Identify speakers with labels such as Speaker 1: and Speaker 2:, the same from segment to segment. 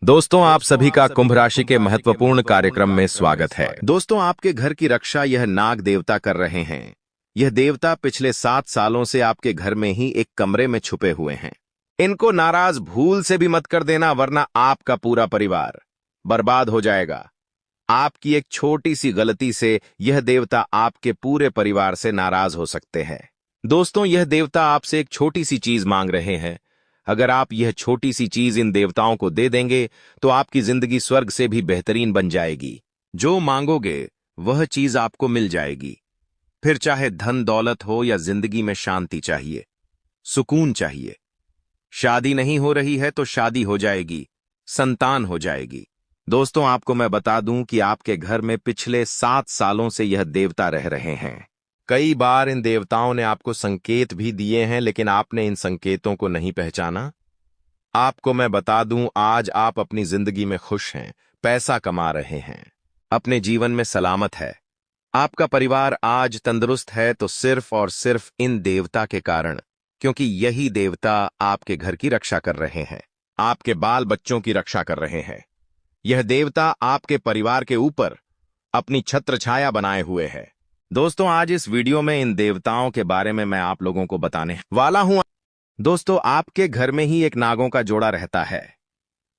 Speaker 1: दोस्तों, आप सभी का कुंभ राशि के महत्वपूर्ण कार्यक्रम में स्वागत है। दोस्तों, आपके घर की रक्षा यह नाग देवता कर रहे हैं। यह देवता पिछले 7 सालों से आपके घर में ही एक कमरे में छुपे हुए हैं। इनको नाराज भूल से भी मत कर देना, वरना आपका पूरा परिवार बर्बाद हो जाएगा। आपकी एक छोटी सी गलती से यह देवता आपके पूरे परिवार से नाराज हो सकते हैं। दोस्तों, यह देवता आपसे एक छोटी सी चीज मांग रहे हैं। अगर आप यह छोटी सी चीज इन देवताओं को दे देंगे तो आपकी जिंदगी स्वर्ग से भी बेहतरीन बन जाएगी। जो मांगोगे वह चीज आपको मिल जाएगी। फिर चाहे धन दौलत हो या जिंदगी में शांति चाहिए, सुकून चाहिए। शादी नहीं हो रही है तो शादी हो जाएगी, संतान हो जाएगी। दोस्तों, आपको मैं बता दूं कि आपके घर में पिछले 7 सालों से यह देवता रह रहे हैं। कई बार इन देवताओं ने आपको संकेत भी दिए हैं, लेकिन आपने इन संकेतों को नहीं पहचाना। आपको मैं बता दूं, आज आप अपनी जिंदगी में खुश हैं, पैसा कमा रहे हैं, अपने जीवन में सलामत है। आपका परिवार आज तंदुरुस्त है तो सिर्फ और सिर्फ इन देवता के कारण, क्योंकि यही देवता आपके घर की रक्षा कर रहे हैं, आपके बाल बच्चों की रक्षा कर रहे हैं। यह देवता आपके परिवार के ऊपर अपनी छत्र छाया बनाए हुए है। दोस्तों, आज इस वीडियो में इन देवताओं के बारे में मैं आप लोगों को बताने वाला हूं। दोस्तों, आपके घर में ही एक नागों का जोड़ा रहता है।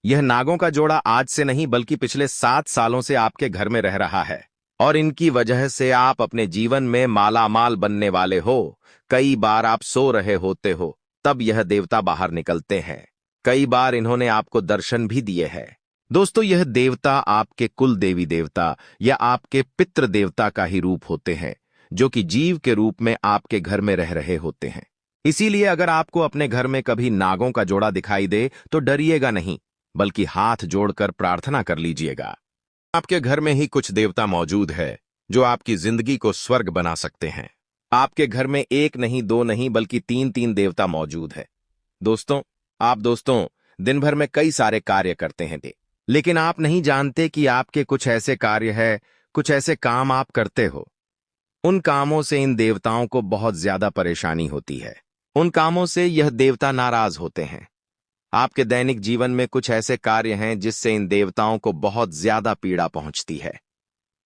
Speaker 1: यह नागों का जोड़ा आज से नहीं बल्कि पिछले 7 सालों से आपके घर में रह रहा है, और इनकी वजह से आप अपने जीवन में मालामाल बनने वाले हो। कई बार आप सो रहे होते हो, तब यह देवता बाहर निकलते हैं। कई बार इन्होंने आपको दर्शन भी दिए हैं। दोस्तों, यह देवता आपके कुल देवी देवता या आपके पितृ देवता का ही रूप होते हैं, जो कि जीव के रूप में आपके घर में रह रहे होते हैं। इसीलिए अगर आपको अपने घर में कभी नागों का जोड़ा दिखाई दे तो डरिएगा नहीं, बल्कि हाथ जोड़कर प्रार्थना कर लीजिएगा। आपके घर में ही कुछ देवता मौजूद है जो आपकी जिंदगी को स्वर्ग बना सकते हैं। आपके घर में एक नहीं, दो नहीं, बल्कि तीन तीन देवता मौजूद है। दोस्तों, दिन भर में कई सारे कार्य करते हैं, लेकिन आप नहीं जानते कि आपके कुछ ऐसे कार्य है, कुछ ऐसे काम आप करते हो। उन कामों से इन देवताओं को बहुत ज्यादा परेशानी होती है। उन कामों से यह देवता नाराज होते हैं। आपके दैनिक जीवन में कुछ ऐसे कार्य हैं जिससे इन देवताओं को बहुत ज्यादा पीड़ा पहुंचती है।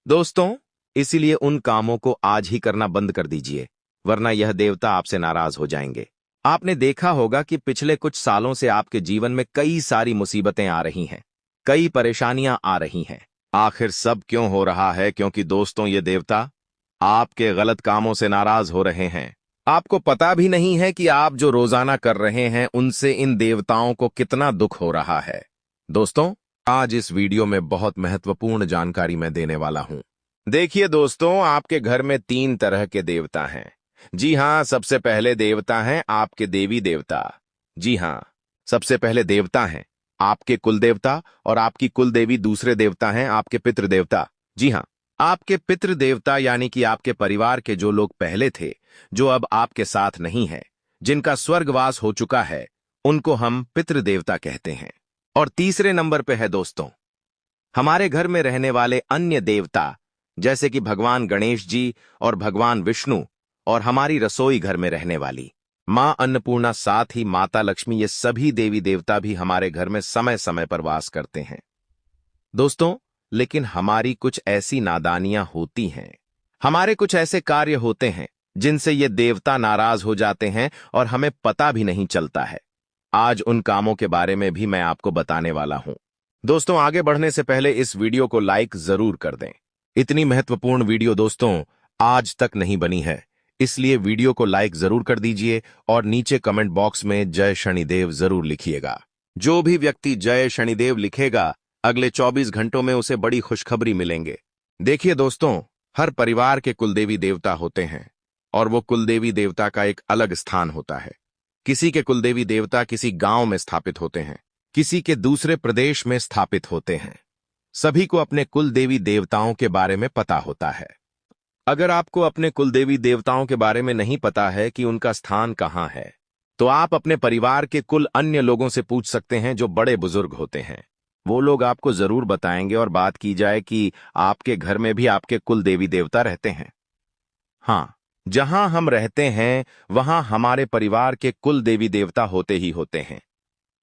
Speaker 1: दोस्तों, इसीलिए उन कामों को आज ही करना बंद कर दीजिए, वरना यह देवता आपसे नाराज हो जाएंगे। आपने देखा होगा कि पिछले कुछ सालों से आपके जीवन में कई सारी मुसीबतें आ रही हैं, कई परेशानियां आ रही हैं। आखिर सब क्यों हो रहा है? क्योंकि दोस्तों, ये देवता आपके गलत कामों से नाराज हो रहे हैं। आपको पता भी नहीं है कि आप जो रोजाना कर रहे हैं उनसे इन देवताओं को कितना दुख हो रहा है। दोस्तों, आज इस वीडियो में बहुत महत्वपूर्ण जानकारी मैं देने वाला हूं। देखिए दोस्तों, आपके घर में 3 तरह के देवता हैं। जी हां, सबसे पहले देवता हैं आपके देवी देवता। जी हां, सबसे पहले देवता हैं आपके कुल देवता, और आपकी कुल देवी दूसरे देवता हैं आपके पितृ देवता। जी हां, आपके पितृ देवता यानी कि आपके परिवार के जो लोग पहले थे, जो अब आपके साथ नहीं है, जिनका स्वर्गवास हो चुका है, उनको हम पितृ देवता कहते हैं। और तीसरे नंबर पे है दोस्तों, हमारे घर में रहने वाले अन्य देवता, जैसे कि भगवान गणेश जी और भगवान विष्णु, और हमारी रसोई घर में रहने वाली मां अन्नपूर्णा, साथ ही माता लक्ष्मी। ये सभी देवी देवता भी हमारे घर में समय समय पर वास करते हैं। दोस्तों, लेकिन हमारी कुछ ऐसी नादानियां होती हैं, हमारे कुछ ऐसे कार्य होते हैं जिनसे ये देवता नाराज हो जाते हैं और हमें पता भी नहीं चलता है। आज उन कामों के बारे में भी मैं आपको बताने वाला हूं। दोस्तों, आगे बढ़ने से पहले इस वीडियो को लाइक जरूर कर दें। इतनी महत्वपूर्ण वीडियो दोस्तों आज तक नहीं बनी है, इसलिए वीडियो को लाइक जरूर कर दीजिए और नीचे कमेंट बॉक्स में जय शनिदेव जरूर लिखिएगा। जो भी व्यक्ति जय शनिदेव लिखेगा, अगले 24 घंटों में उसे बड़ी खुशखबरी मिलेंगे। देखिए दोस्तों, हर परिवार के कुलदेवी देवता होते हैं, और वो कुलदेवी देवता का एक अलग स्थान होता है। किसी के कुलदेवी देवता किसी गांव में स्थापित होते हैं, किसी के दूसरे प्रदेश में स्थापित होते हैं। सभी को अपने कुलदेवी देवताओं के बारे में पता होता है। अगर आपको अपने कुलदेवी देवताओं के बारे में नहीं पता है कि उनका स्थान कहाँ है, तो आप अपने परिवार के कुल अन्य लोगों से पूछ सकते हैं जो बड़े बुजुर्ग होते हैं। वो लोग आपको जरूर बताएंगे, और बात की जाए कि आपके घर में भी आपके कुल देवी देवता रहते हैं। हाँ, जहां हम रहते हैं वहां हमारे परिवार के कुल देवी देवता होते ही होते हैं।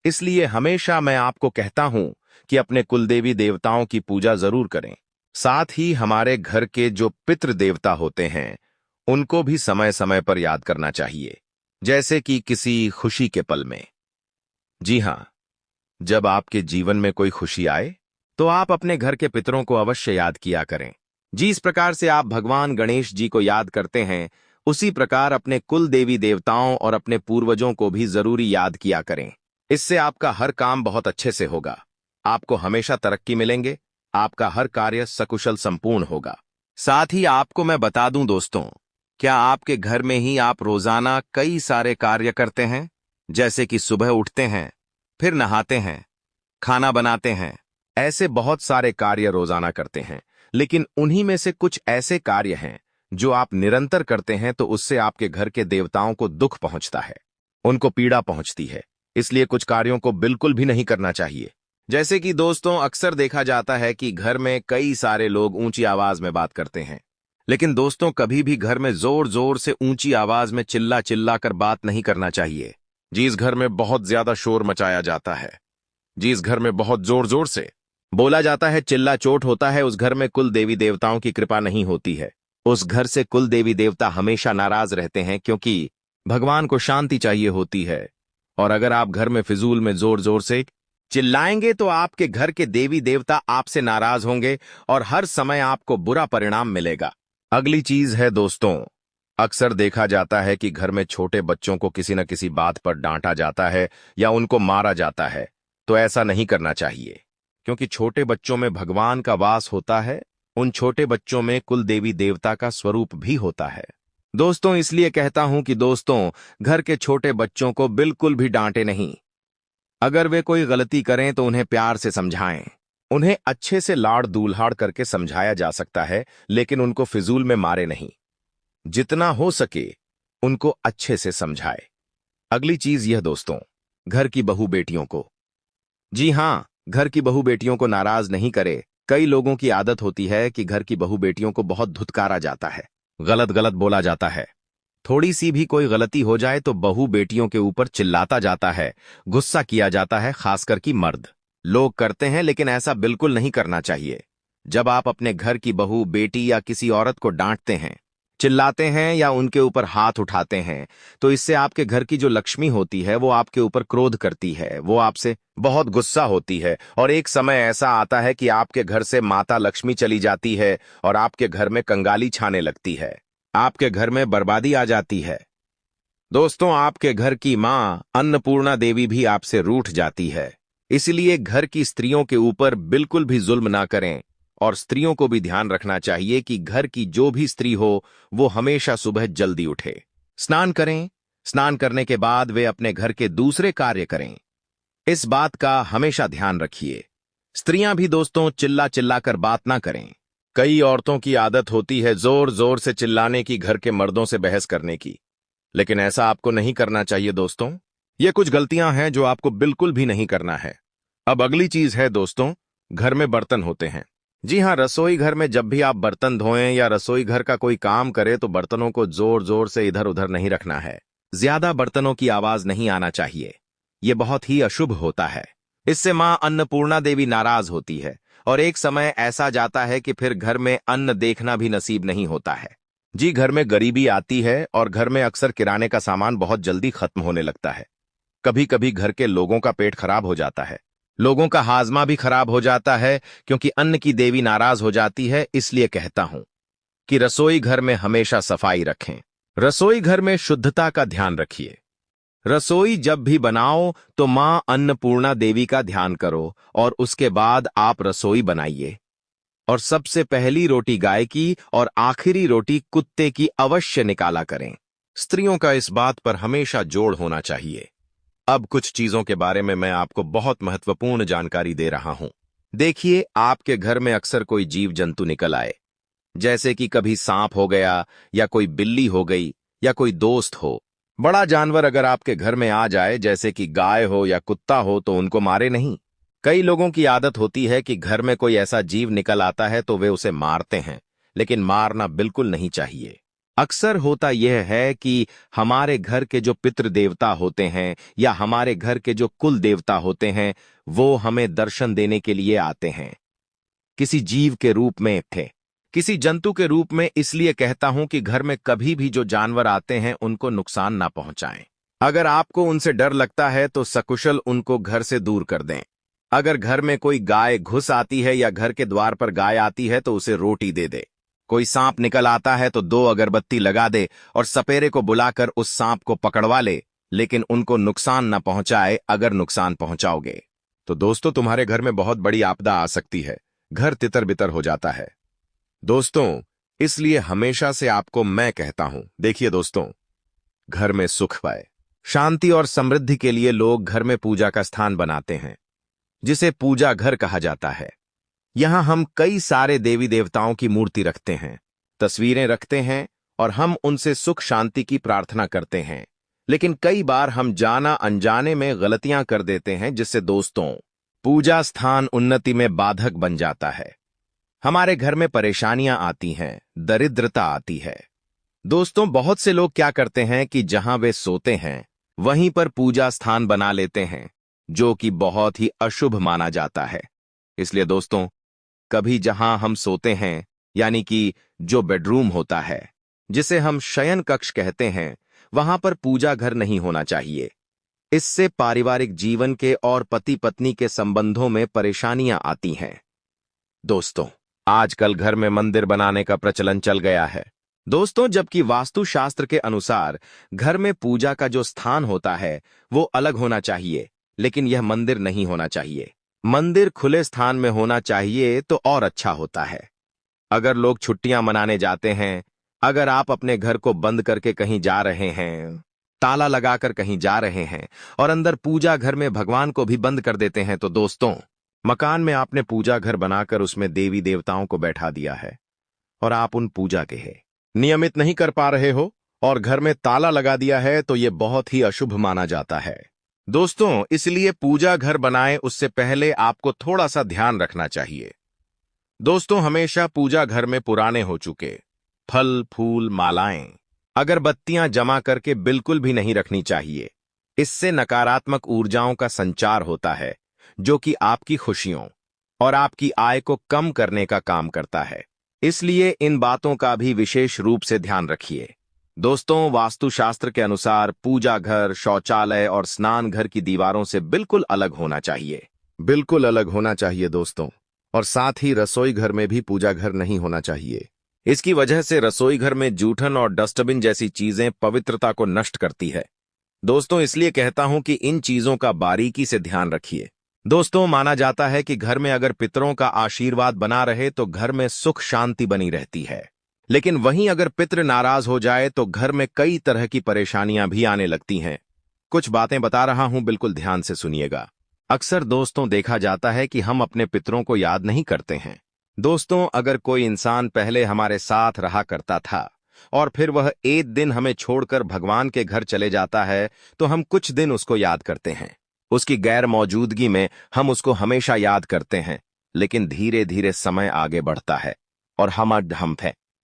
Speaker 1: इसलिए हमेशा मैं आपको कहता हूं कि अपने कुलदेवी देवताओं की पूजा जरूर करें। साथ ही हमारे घर के जो पितृ देवता होते हैं उनको भी समय समय पर याद करना चाहिए, जैसे कि किसी खुशी के पल में। जी हां, जब आपके जीवन में कोई खुशी आए तो आप अपने घर के पितरों को अवश्य याद किया करें। जिस प्रकार से आप भगवान गणेश जी को याद करते हैं, उसी प्रकार अपने कुल देवी देवताओं और अपने पूर्वजों को भी जरूरी याद किया करें। इससे आपका हर काम बहुत अच्छे से होगा, आपको हमेशा तरक्की मिलेंगे, आपका हर कार्य सकुशल संपूर्ण होगा। साथ ही आपको मैं बता दूं दोस्तों, क्या आपके घर में ही आप रोजाना कई सारे कार्य करते हैं? जैसे कि सुबह उठते हैं, फिर नहाते हैं, खाना बनाते हैं, ऐसे बहुत सारे कार्य रोजाना करते हैं। लेकिन उन्हीं में से कुछ ऐसे कार्य हैं जो आप निरंतर करते हैं तो उससे आपके घर के देवताओं को दुख पहुंचता है, उनको पीड़ा पहुंचती है। इसलिए कुछ कार्यों को बिल्कुल भी नहीं करना चाहिए। जैसे कि दोस्तों, अक्सर देखा जाता है कि घर में कई सारे लोग ऊंची आवाज में बात करते हैं। लेकिन दोस्तों, कभी भी घर में जोर जोर से ऊंची आवाज में चिल्ला चिल्ला कर बात नहीं करना चाहिए। जिस घर में बहुत ज्यादा शोर मचाया जाता है, जिस घर में बहुत जोर जोर से बोला जाता है, चिल्ला चोट होता है, उस घर में कुल देवी देवताओं की कृपा नहीं होती है। उस घर से कुल देवी देवता हमेशा नाराज रहते हैं, क्योंकि भगवान को शांति चाहिए होती है। और अगर आप घर में फिजूल में जोर जोर से चिल्लाएंगे तो आपके घर के देवी देवता आपसे नाराज होंगे और हर समय आपको बुरा परिणाम मिलेगा। अगली चीज है दोस्तों, अक्सर देखा जाता है कि घर में छोटे बच्चों को किसी न किसी बात पर डांटा जाता है या उनको मारा जाता है। तो ऐसा नहीं करना चाहिए, क्योंकि छोटे बच्चों में भगवान का वास होता है, उन छोटे बच्चों में कुल देवी देवता का स्वरूप भी होता है। दोस्तों, इसलिए कहता हूं कि दोस्तों, घर के छोटे बच्चों को बिल्कुल भी डांटे नहीं। अगर वे कोई गलती करें तो उन्हें प्यार से समझाएं। उन्हें अच्छे से लाड़ दूल्हाड़ करके समझाया जा सकता है, लेकिन उनको फिजूल में मारे नहीं। जितना हो सके उनको अच्छे से समझाए। अगली चीज यह दोस्तों, घर की बहू बेटियों को, जी हां, घर की बहू बेटियों को नाराज नहीं करे। कई लोगों की आदत होती है कि घर की बहू बेटियों को बहुत धुतकारा जाता है, गलत गलत बोला जाता है। थोड़ी सी भी कोई गलती हो जाए तो बहू बेटियों के ऊपर चिल्लाता जाता है, गुस्सा किया जाता है, खासकर कि मर्द लोग करते हैं। लेकिन ऐसा बिल्कुल नहीं करना चाहिए। जब आप अपने घर की बहू, बेटी या किसी औरत को डांटते हैं, चिल्लाते हैं या उनके ऊपर हाथ उठाते हैं, तो इससे आपके घर की जो लक्ष्मी होती है वो आपके ऊपर क्रोध करती है, वो आपसे बहुत गुस्सा होती है। और एक समय ऐसा आता है कि आपके घर से माता लक्ष्मी चली जाती है और आपके घर में कंगाली छाने लगती है, आपके घर में बर्बादी आ जाती है। दोस्तों, आपके घर की मां अन्नपूर्णा देवी भी आपसे रूठ जाती है। इसलिए घर की स्त्रियों के ऊपर बिल्कुल भी जुल्म ना करें। और स्त्रियों को भी ध्यान रखना चाहिए कि घर की जो भी स्त्री हो वो हमेशा सुबह जल्दी उठे, स्नान करें। स्नान करने के बाद वे अपने घर के दूसरे कार्य करें। इस बात का हमेशा ध्यान रखिए। स्त्रियां भी दोस्तों चिल्ला चिल्ला कर बात ना करें। कई औरतों की आदत होती है जोर जोर से चिल्लाने की, घर के मर्दों से बहस करने की। लेकिन ऐसा आपको नहीं करना चाहिए दोस्तों। ये कुछ गलतियां हैं जो आपको बिल्कुल भी नहीं करना है। अब अगली चीज है दोस्तों, घर में बर्तन होते हैं। जी हां, रसोई घर में जब भी आप बर्तन धोएं या रसोई घर का कोई काम करे तो बर्तनों को जोर जोर से इधर उधर नहीं रखना है। ज्यादा बर्तनों की आवाज नहीं आना चाहिए, ये बहुत ही अशुभ होता है। इससे मां अन्नपूर्णा देवी नाराज होती है और एक समय ऐसा जाता है कि फिर घर में अन्न देखना भी नसीब नहीं होता है। जी, घर में गरीबी आती है और घर में अक्सर किराने का सामान बहुत जल्दी खत्म होने लगता है। कभी कभी घर के लोगों का पेट खराब हो जाता है, लोगों का हाजमा भी खराब हो जाता है, क्योंकि अन्न की देवी नाराज हो जाती है। इसलिए कहता हूं कि रसोई घर में हमेशा सफाई रखें, रसोई घर में शुद्धता का ध्यान रखिए। रसोई जब भी बनाओ तो मां अन्नपूर्णा देवी का ध्यान करो और उसके बाद आप रसोई बनाइए। और सबसे पहली रोटी गाय की और आखिरी रोटी कुत्ते की अवश्य निकाला करें। स्त्रियों का इस बात पर हमेशा जोर होना चाहिए। अब कुछ चीजों के बारे में मैं आपको बहुत महत्वपूर्ण जानकारी दे रहा हूं। देखिए, आपके घर में अक्सर कोई जीव जंतु निकल आए, जैसे कि कभी सांप हो गया या कोई बिल्ली हो गई या कोई दोस्त हो। बड़ा जानवर अगर आपके घर में आ जाए, जैसे कि गाय हो या कुत्ता हो, तो उनको मारे नहीं। कई लोगों की आदत होती है कि घर में कोई ऐसा जीव निकल आता है तो वे उसे मारते हैं, लेकिन मारना बिल्कुल नहीं चाहिए। अक्सर होता यह है कि हमारे घर के जो पितृ देवता होते हैं या हमारे घर के जो कुल देवता होते हैं वो हमें दर्शन देने के लिए आते हैं, किसी जीव के रूप में थे, किसी जंतु के रूप में। इसलिए कहता हूं कि घर में कभी भी जो जानवर आते हैं उनको नुकसान ना पहुंचाएं। अगर आपको उनसे डर लगता है तो सकुशल उनको घर से दूर कर दें। अगर घर में कोई गाय घुस आती है या घर के द्वार पर गाय आती है तो उसे रोटी दे दे। कोई सांप निकल आता है तो 2 अगरबत्ती लगा दे और सपेरे को बुलाकर उस सांप को पकड़वा ले, लेकिन उनको नुकसान न पहुंचाए। अगर नुकसान पहुंचाओगे तो दोस्तों तुम्हारे घर में बहुत बड़ी आपदा आ सकती है, घर तितर बितर हो जाता है। दोस्तों इसलिए हमेशा से आपको मैं कहता हूं, देखिए दोस्तों, घर में सुख पाए, शांति और समृद्धि के लिए लोग घर में पूजा का स्थान बनाते हैं, जिसे पूजा घर कहा जाता है। यहां हम कई सारे देवी देवताओं की मूर्ति रखते हैं, तस्वीरें रखते हैं और हम उनसे सुख शांति की प्रार्थना करते हैं। लेकिन कई बार हम जाना अनजाने में गलतियां कर देते हैं, जिससे दोस्तों पूजा स्थान उन्नति में बाधक बन जाता है। हमारे घर में परेशानियां आती हैं, दरिद्रता आती है। दोस्तों बहुत से लोग क्या करते हैं कि जहां वे सोते हैं वहीं पर पूजा स्थान बना लेते हैं, जो कि बहुत ही अशुभ माना जाता है। इसलिए दोस्तों कभी जहां हम सोते हैं, यानी कि जो बेडरूम होता है, जिसे हम शयन कक्ष कहते हैं, वहां पर पूजा घर नहीं होना चाहिए। इससे पारिवारिक जीवन के और पति पत्नी के संबंधों में परेशानियां आती हैं। दोस्तों आजकल घर में मंदिर बनाने का प्रचलन चल गया है दोस्तों, जबकि वास्तुशास्त्र के अनुसार घर में पूजा का जो स्थान होता है वो अलग होना चाहिए, लेकिन यह मंदिर नहीं होना चाहिए। मंदिर खुले स्थान में होना चाहिए तो और अच्छा होता है। अगर लोग छुट्टियां मनाने जाते हैं, अगर आप अपने घर को बंद करके कहीं जा रहे हैं, ताला लगाकर कहीं जा रहे हैं और अंदर पूजा घर में भगवान को भी बंद कर देते हैं, तो दोस्तों मकान में आपने पूजा घर बनाकर उसमें देवी देवताओं को बैठा दिया है और आप उन पूजा के है नियमित नहीं कर पा रहे हो और घर में ताला लगा दिया है, तो यह बहुत ही अशुभ माना जाता है। दोस्तों इसलिए पूजा घर बनाएं उससे पहले आपको थोड़ा सा ध्यान रखना चाहिए। दोस्तों हमेशा पूजा घर में पुराने हो चुके फल फूल मालाएं अगरबत्तियां जमा करके बिल्कुल भी नहीं रखनी चाहिए। इससे नकारात्मक ऊर्जाओं का संचार होता है, जो कि आपकी खुशियों और आपकी आय को कम करने का काम करता है। इसलिए इन बातों का भी विशेष रूप से ध्यान रखिए। दोस्तों वास्तुशास्त्र के अनुसार पूजा घर, शौचालय और स्नान घर की दीवारों से बिल्कुल अलग होना चाहिए, बिल्कुल अलग होना चाहिए दोस्तों। और साथ ही रसोई घर में भी पूजा घर नहीं होना चाहिए। इसकी वजह से रसोई घर में जूठन और डस्टबिन जैसी चीजें पवित्रता को नष्ट करती है। दोस्तों इसलिए कहता हूं कि इन चीजों का बारीकी से ध्यान रखिए। दोस्तों माना जाता है कि घर में अगर पितरों का आशीर्वाद बना रहे तो घर में सुख शांति बनी रहती है, लेकिन वहीं अगर पितृ नाराज हो जाए तो घर में कई तरह की परेशानियां भी आने लगती हैं। कुछ बातें बता रहा हूं, बिल्कुल ध्यान से सुनिएगा। अक्सर दोस्तों देखा जाता है कि हम अपने पितरों को याद नहीं करते हैं। दोस्तों अगर कोई इंसान पहले हमारे साथ रहा करता था और फिर वह एक दिन हमें छोड़कर भगवान के घर चले जाता है, तो हम कुछ दिन उसको याद करते हैं। उसकी गैर मौजूदगी में हम उसको हमेशा याद करते हैं, लेकिन धीरे धीरे समय आगे बढ़ता है और हम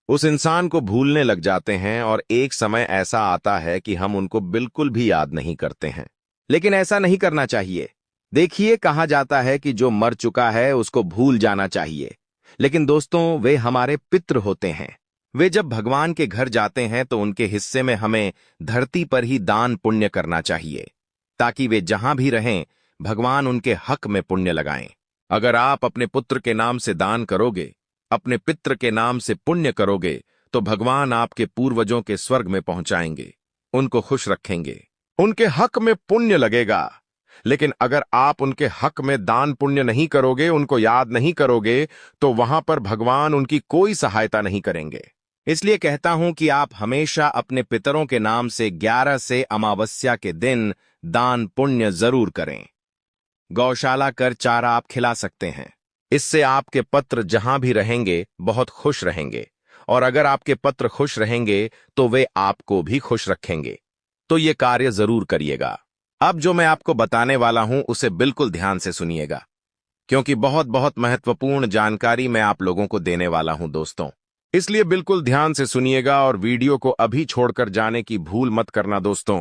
Speaker 1: उस इंसान को भूलने लग जाते हैं और एक समय ऐसा आता है कि हम उनको बिल्कुल भी याद नहीं करते हैं। लेकिन ऐसा नहीं करना चाहिए। देखिए कहा जाता है कि जो मर चुका है उसको भूल जाना चाहिए, लेकिन दोस्तों वे हमारे पितृ होते हैं। वे जब भगवान के घर जाते हैं तो उनके हिस्से में हमें धरती पर ही दान पुण्य करना चाहिए, ताकि वे जहां भी रहें भगवान उनके हक में पुण्य लगाएं। अगर आप अपने पुत्र के नाम से दान करोगे, अपने पितृ के नाम से पुण्य करोगे, तो भगवान आपके पूर्वजों के स्वर्ग में पहुंचाएंगे, उनको खुश रखेंगे, उनके हक में पुण्य लगेगा। लेकिन अगर आप उनके हक में दान पुण्य नहीं करोगे, उनको याद नहीं करोगे, तो वहां पर भगवान उनकी कोई सहायता नहीं करेंगे। इसलिए कहता हूं कि आप हमेशा अपने पितरों के नाम से 11 से अमावस्या के दिन दान पुण्य जरूर करें। गौशाला कर चारा आप खिला सकते हैं, इससे आपके पत्र जहां भी रहेंगे बहुत खुश रहेंगे, और अगर आपके पत्र खुश रहेंगे तो वे आपको भी खुश रखेंगे। तो ये कार्य जरूर करिएगा। अब जो मैं आपको बताने वाला हूं उसे बिल्कुल ध्यान से सुनिएगा, क्योंकि बहुत बहुत महत्वपूर्ण जानकारी मैं आप लोगों को देने वाला हूं दोस्तों। इसलिए बिल्कुल ध्यान से सुनिएगा और वीडियो को अभी छोड़कर जाने की भूल मत करना दोस्तों।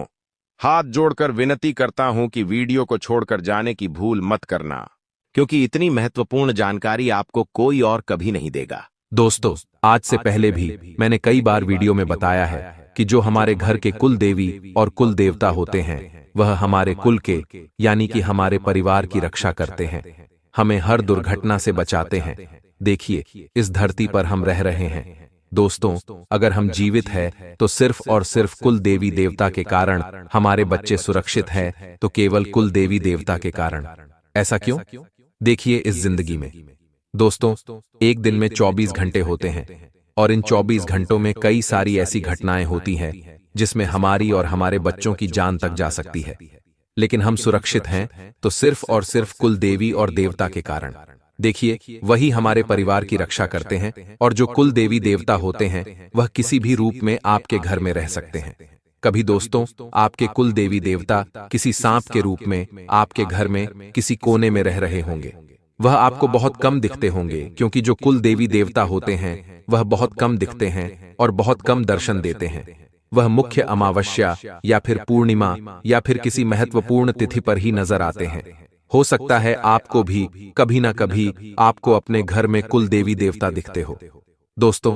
Speaker 1: हाथ जोड़कर विनती करता हूं कि वीडियो को छोड़कर जाने की भूल मत करना, क्योंकि इतनी महत्वपूर्ण जानकारी आपको कोई और कभी नहीं देगा।
Speaker 2: दोस्तों, आज से पहले भी मैंने कई बार वीडियो में बताया है कि जो हमारे घर के कुल देवी और कुल देवता होते हैं, वह हमारे कुल के यानी कि हमारे परिवार की रक्षा करते हैं, हमें हर दुर्घटना से बचाते हैं। देखिए, इस धरती पर हम रह रहे हैं दोस्तों, अगर हम जीवित हैं तो सिर्फ और सिर्फ कुल देवी देवता के कारण। हमारे बच्चे सुरक्षित हैं तो केवल कुल देवी देवता के कारण। ऐसा क्यों? देखिए, इस जिंदगी में दोस्तों, एक दिन में 24 घंटे होते हैं और इन 24 घंटों में कई सारी ऐसी घटनाएं होती हैं जिसमें हमारी और हमारे बच्चों की जान तक जा सकती है, लेकिन हम सुरक्षित हैं तो सिर्फ और सिर्फ कुल देवी और देवता के कारण। देखिए, वही हमारे परिवार की रक्षा करते हैं और जो कुल देवी देवता होते हैं वह किसी भी रूप में आपके घर में रह सकते हैं। कभी दोस्तों, आपके कुल देवी देवता किसी सांप के रूप में आपके घर में किसी कोने में रह रहे होंगे। वह आपको बहुत कम दिखते होंगे, क्योंकि जो कुल देवी देवता होते हैं वह बहुत कम दिखते हैं और बहुत कम दर्शन देते हैं। वह मुख्य अमावस्या या फिर पूर्णिमा या फिर किसी महत्वपूर्ण तिथि पर ही नजर आते हैं। हो सकता है आपको भी कभी ना कभी आपको अपने घर में कुल देवी देवता दिखते हो। दोस्तों,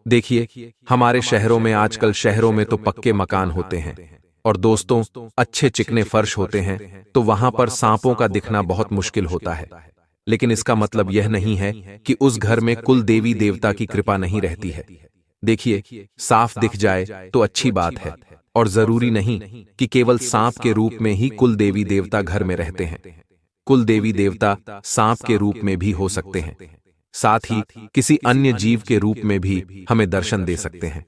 Speaker 2: देखिए, हमारे शहरों में आजकल शहरों में तो पक्के मकान होते हैं और दोस्तों अच्छे चिकने फर्श होते हैं, तो वहां पर सांपों का दिखना बहुत मुश्किल होता है। लेकिन इसका मतलब यह नहीं है कि उस घर में कुल देवी देवता की कृपा नहीं रहती है। देखिए, साफ दिख जाए तो अच्छी बात है और जरूरी नहीं कि केवल सांप के रूप में ही कुल देवी देवता घर में रहते हैं। कुल देवी देवता सांप के रूप में भी हो सकते हैं, साथ ही किसी अन्य जीव के रूप में भी हमें दर्शन दे सकते हैं,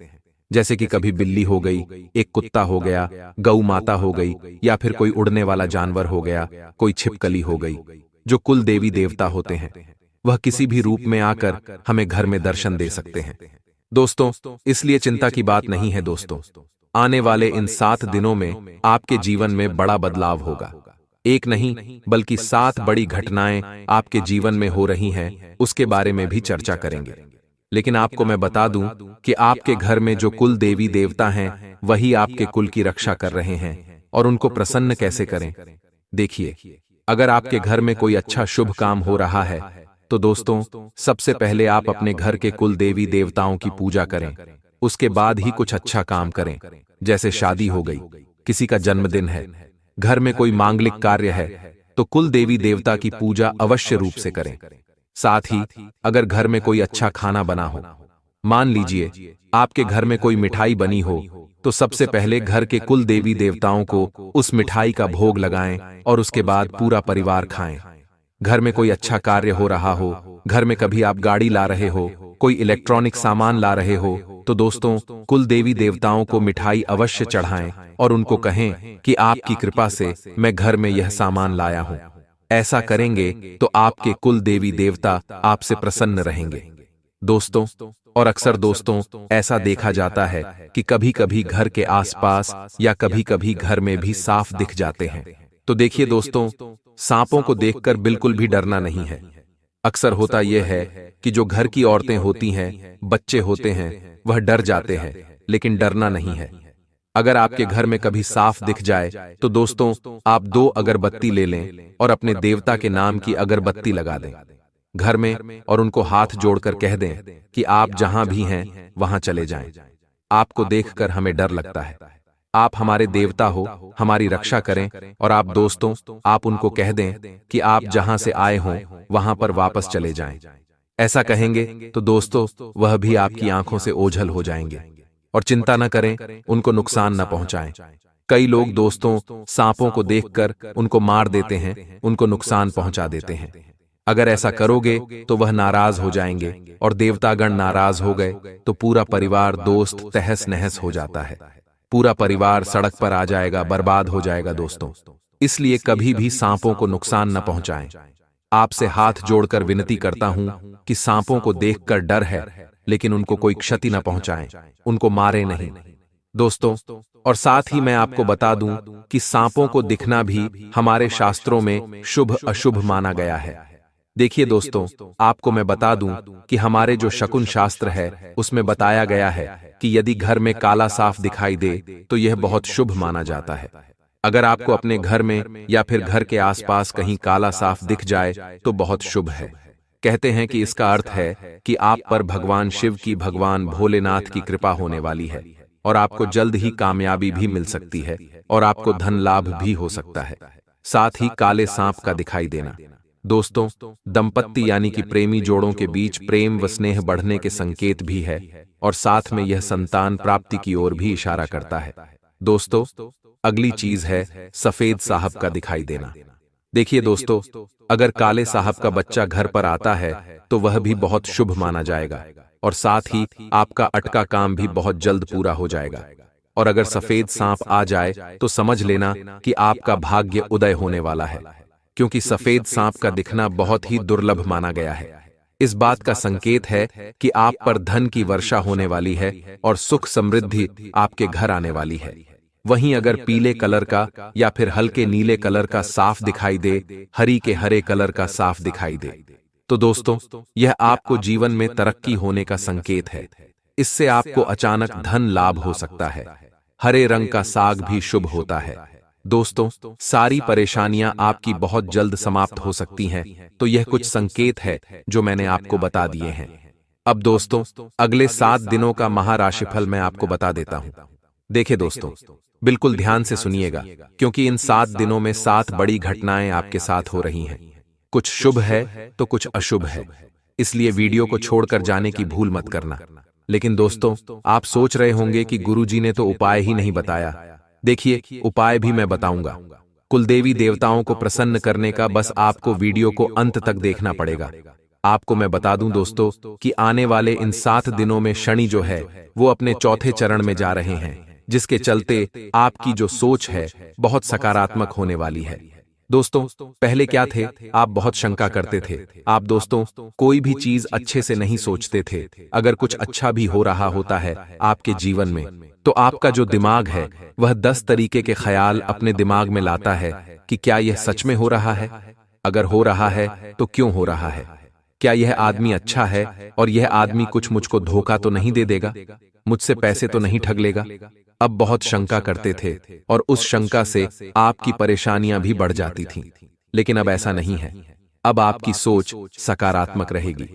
Speaker 2: जैसे कि कभी बिल्ली हो गई, एक कुत्ता हो गया, गौ माता हो गई, या फिर कोई उड़ने वाला जानवर हो गया, कोई छिपकली हो गई। जो कुल देवी देवता होते हैं वह किसी भी रूप में आकर हमें घर में दर्शन दे सकते हैं। दोस्तों, इसलिए चिंता की बात नहीं है दोस्तों। आने वाले इन 7 दिनों में आपके जीवन में बड़ा बदलाव होगा। एक नहीं बल्कि 7 बड़ी घटनाएं आपके जीवन में हो रही हैं, उसके बारे में भी चर्चा करेंगे। लेकिन आपको मैं बता दूं कि आपके घर में जो कुल देवी देवता हैं वही आपके कुल की रक्षा कर रहे हैं, और उनको प्रसन्न कैसे करें। देखिए, अगर आपके घर में कोई अच्छा शुभ काम हो रहा है तो दोस्तों सबसे पहले आप अपने घर के कुल देवी देवताओं की पूजा करें, उसके बाद ही कुछ अच्छा काम करें। जैसे शादी हो गई, किसी का जन्मदिन है, घर में कोई मांगलिक कार्य है, तो कुल देवी देवता की पूजा अवश्य रूप से करें। साथ ही अगर घर में कोई अच्छा खाना बना हो, मान लीजिए आपके घर में कोई मिठाई बनी हो, तो सबसे पहले घर के कुल देवी देवताओं को उस मिठाई का भोग लगाएं और उसके बाद पूरा परिवार खाएं। घर में कोई अच्छा कार्य हो रहा हो, घर में कभी आप गाड़ी ला रहे हो, कोई इलेक्ट्रॉनिक सामान ला रहे हो, तो दोस्तों कुल देवी देवताओं को मिठाई अवश्य चढ़ाएं और उनको कहें कि आपकी कृपा से मैं घर में यह सामान लाया हूं। ऐसा करेंगे तो आपके कुल देवी देवता आपसे प्रसन्न रहेंगे दोस्तों। और अक्सर दोस्तों ऐसा देखा जाता है कि कभी कभी घर के आसपास या कभी कभी घर में भी सांप दिख जाते हैं। तो देखिए दोस्तों, सांपों को देखकर बिल्कुल भी डरना नहीं है। अक्सर होता यह है कि जो घर की औरतें होती हैं, बच्चे होते हैं, वह डर जाते हैं, लेकिन डरना नहीं है। अगर आपके घर में कभी सांप दिख जाए तो दोस्तों आप 2 अगरबत्ती ले लें और अपने देवता के नाम की अगरबत्ती लगा दें घर में, और उनको हाथ जोड़कर कह दें कि आप जहां भी हैं वहां चले जाएं। आपको देखकर हमें डर लगता है, आप हमारे देवता हो, हमारी रक्षा करें। और आप दोस्तों आप उनको कह दें कि आप जहां से आए हों वहां पर वापस चले जाएं। ऐसा कहेंगे तो दोस्तों वह भी आपकी आंखों से ओझल हो जाएंगे। और चिंता न करें, उनको नुकसान न पहुंचाएं। कई लोग दोस्तों सांपों को देखकर उनको मार देते हैं, उनको नुकसान पहुंचा देते हैं। अगर ऐसा करोगे तो वह नाराज हो जाएंगे, और देवतागण नाराज हो गए तो पूरा परिवार दोस्त तहस नहस हो जाता है। पूरा परिवार सड़क पर आ जाएगा, बर्बाद हो जाएगा दोस्तों। इसलिए कभी भी सांपों को नुकसान न पहुंचाएं। आपसे हाथ जोड़कर विनती करता हूं कि सांपों को देखकर डर है, लेकिन उनको कोई क्षति न पहुंचाएं, उनको मारे नहीं दोस्तों। और साथ ही मैं आपको बता दूं कि सांपों को दिखना भी हमारे शास्त्रों में शुभ अशुभ माना गया है। देखिए दोस्तों, आपको मैं बता दूं कि हमारे जो शकुन शास्त्र है उसमें बताया गया है कि यदि घर में काला साफ दिखाई दे तो यह बहुत शुभ माना जाता है। अगर आपको अपने घर में या फिर घर के आसपास कहीं काला साफ दिख जाए तो बहुत शुभ है। कहते हैं कि इसका अर्थ है कि आप पर भगवान शिव की, भगवान भोलेनाथ की कृपा होने वाली है और आपको जल्द ही कामयाबी भी मिल सकती है और आपको धन लाभ भी हो सकता है। साथ ही काले सांप का दिखाई देना दोस्तों, दंपत्ति यानी कि प्रेमी जोड़ों के बीच प्रेम व स्नेह बढ़ने के संकेत भी है और साथ में यह संतान प्राप्ति की ओर भी इशारा करता है। दोस्तों, अगली चीज है सफेद साहब का दिखाई देना। देखिए दोस्तों, अगर काले साहब का बच्चा घर पर आता है तो वह भी बहुत शुभ माना जाएगा और साथ ही आपका अटका काम भी बहुत जल्द पूरा हो जाएगा। और अगर सफेद सांप आ जाए तो समझ लेना कि आपका भाग्य उदय होने वाला है, क्योंकि सफेद सांप का दिखना बहुत ही दुर्लभ माना गया है। इस बात का संकेत है कि आप पर धन की वर्षा होने वाली है और सुख समृद्धि आपके घर आने वाली है। वहीं अगर पीले कलर का या फिर हल्के नीले कलर का साफ दिखाई दे, हरी के हरे कलर का साफ दिखाई दे, तो दोस्तों यह आपको जीवन में तरक्की होने का संकेत है। इससे आपको अचानक धन लाभ हो सकता है। हरे रंग का साग भी शुभ होता है। दोस्तों, सारी परेशानियां आपकी बहुत जल्द समाप्त हो सकती हैं, तो यह कुछ संकेत है जो मैंने आपको बता दिए हैं। अब दोस्तों, अगले 7 दिनों का महाराशिफल मैं आपको बता देता हूं। देखिए दोस्तों, बिल्कुल ध्यान से सुनिएगा, क्योंकि इन 7 दिनों में 7 बड़ी घटनाएं आपके साथ हो रही हैं। कुछ शुभ है तो कुछ अशुभ है, इसलिए वीडियो को छोड़कर जाने की भूल मत करना। लेकिन दोस्तों, आप सोच रहे होंगे कि गुरुजी ने तो उपाय ही नहीं बताया। देखिए, उपाय भी मैं बताऊंगा। कुलदेवी देवताओं को प्रसन्न करने का बस आपको वीडियो को अंत तक देखना पड़ेगा। आपको मैं बता दूं दोस्तों कि आने वाले इन 7 दिनों में शनि जो है वो अपने चौथे चरण में जा रहे हैं, जिसके चलते आपकी जो सोच है बहुत सकारात्मक होने वाली है। दोस्तों, पहले क्या थे, आप बहुत शंका करते थे। आप दोस्तों कोई भी चीज अच्छे से नहीं सोचते थे। अगर कुछ अच्छा भी हो रहा होता है आपके जीवन में तो आपका जो दिमाग है वह 10 तरीके के ख्याल अपने दिमाग में लाता है कि क्या यह सच में हो रहा है, अगर हो रहा है तो क्यों हो रहा है, क्या यह आदमी अच्छा है और यह आदमी कुछ मुझको धोखा तो नहीं दे देगा, मुझसे पैसे तो नहीं ठग लेगा। अब बहुत शंका करते थे और उस शंका से आपकी परेशानियां भी बढ़ जाती थीं। लेकिन अब ऐसा नहीं है, अब आपकी सोच सकारात्मक रहेगी।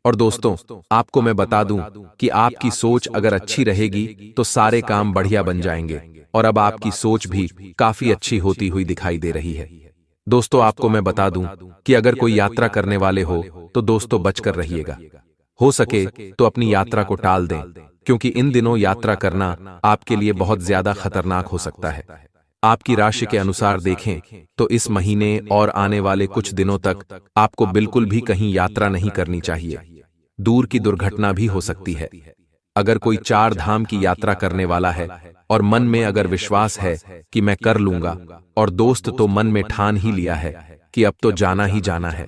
Speaker 2: और दोस्तों, आपको मैं बता दूं कि आपकी सोच अगर अच्छी रहेगी तो सारे काम बढ़िया बन जाएंगे और अब आपकी सोच भी काफी अच्छी होती हुई दिखाई दे रही है। दोस्तों, आपको मैं बता दूं कि अगर कोई यात्रा करने वाले हो तो दोस्तों बचकर रहिएगा। हो सके तो अपनी यात्रा को टाल दें, क्योंकि इन दिनों यात्रा करना आपके लिए बहुत ज्यादा खतरनाक हो सकता है। आपकी राशि के अनुसार देखें तो इस महीने और आने वाले कुछ दिनों तक आपको बिल्कुल भी कहीं यात्रा नहीं करनी चाहिए। दूर की दुर्घटना भी हो सकती है। अगर कोई 4 धाम की यात्रा करने वाला है और मन में अगर विश्वास है कि मैं कर लूंगा, और दोस्त तो मन में ठान ही लिया है कि अब तो जाना ही जाना है,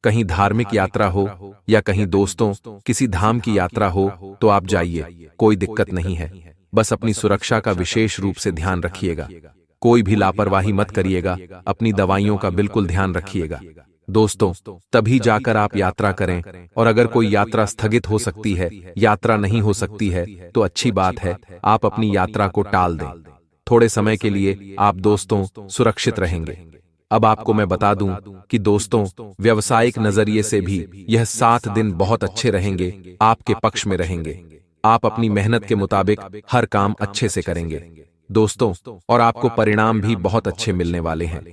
Speaker 2: कहीं धार्मिक यात्रा हो या कहीं दोस्तों किसी धाम की यात्रा हो तो आप जाइए, कोई दिक्कत नहीं है। बस अपनी सुरक्षा का विशेष रूप से ध्यान रखिएगा। कोई भी लापरवाही मत करिएगा, अपनी दवाइयों का बिल्कुल ध्यान रखिएगा। दोस्तों, तभी जाकर आप यात्रा करें, और अगर कोई यात्रा स्थगित हो सकती है, यात्रा नहीं हो सकती है, तो अच्छी बात है, आप अपनी यात्रा को टाल दें। थोड़े समय के लिए आप दोस्तों सुरक्षित रहेंगे। अब आपको मैं बता दूं कि दोस्तों व्यावसायिक नजरिए से भी यह 7 दिन बहुत अच्छे रहेंगे, आपके पक्ष में रहेंगे। आप अपनी मेहनत के मुताबिक हर काम अच्छे से करेंगे दोस्तों, और आपको परिणाम भी बहुत अच्छे मिलने वाले हैं।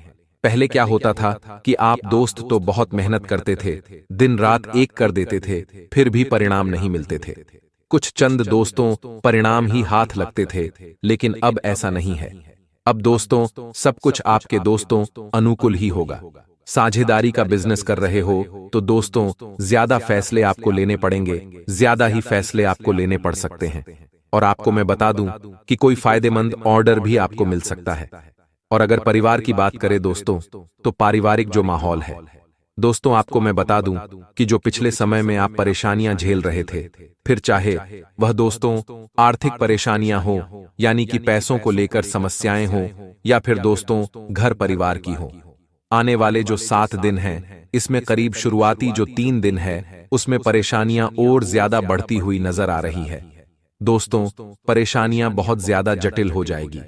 Speaker 2: पहले क्या होता था कि आप दोस्त तो बहुत मेहनत करते थे, दिन रात एक कर देते थे, फिर भी परिणाम नहीं मिलते थे। कुछ चंद दोस्तों परिणाम ही हाथ लगते थे, लेकिन अब ऐसा नहीं है। अब दोस्तों सब कुछ आपके दोस्तों अनुकूल ही होगा। साझेदारी का बिजनेस कर रहे हो तो दोस्तों ज्यादा फैसले आपको लेने पड़ेंगे, ज्यादा ही फैसले आपको लेने पड़ सकते हैं। और आपको मैं बता दूं कि कोई फायदेमंद ऑर्डर भी आपको मिल सकता है। और अगर परिवार की बात करें दोस्तों, तो पारिवारिक जो माहौल है दोस्तों, आपको मैं बता दूं कि जो पिछले समय में आप परेशानियां झेल रहे थे, फिर चाहे वह दोस्तों आर्थिक परेशानियां हो, यानी कि पैसों को लेकर समस्याएं हो, या फिर दोस्तों घर परिवार की हो, आने वाले जो 7 दिन हैं, इसमें करीब शुरुआती जो 3 दिन है, उसमें परेशानियां और ज्यादा बढ़ती हुई नजर आ रही है। दोस्तों, परेशानियां बहुत ज्यादा जटिल हो जाएगी।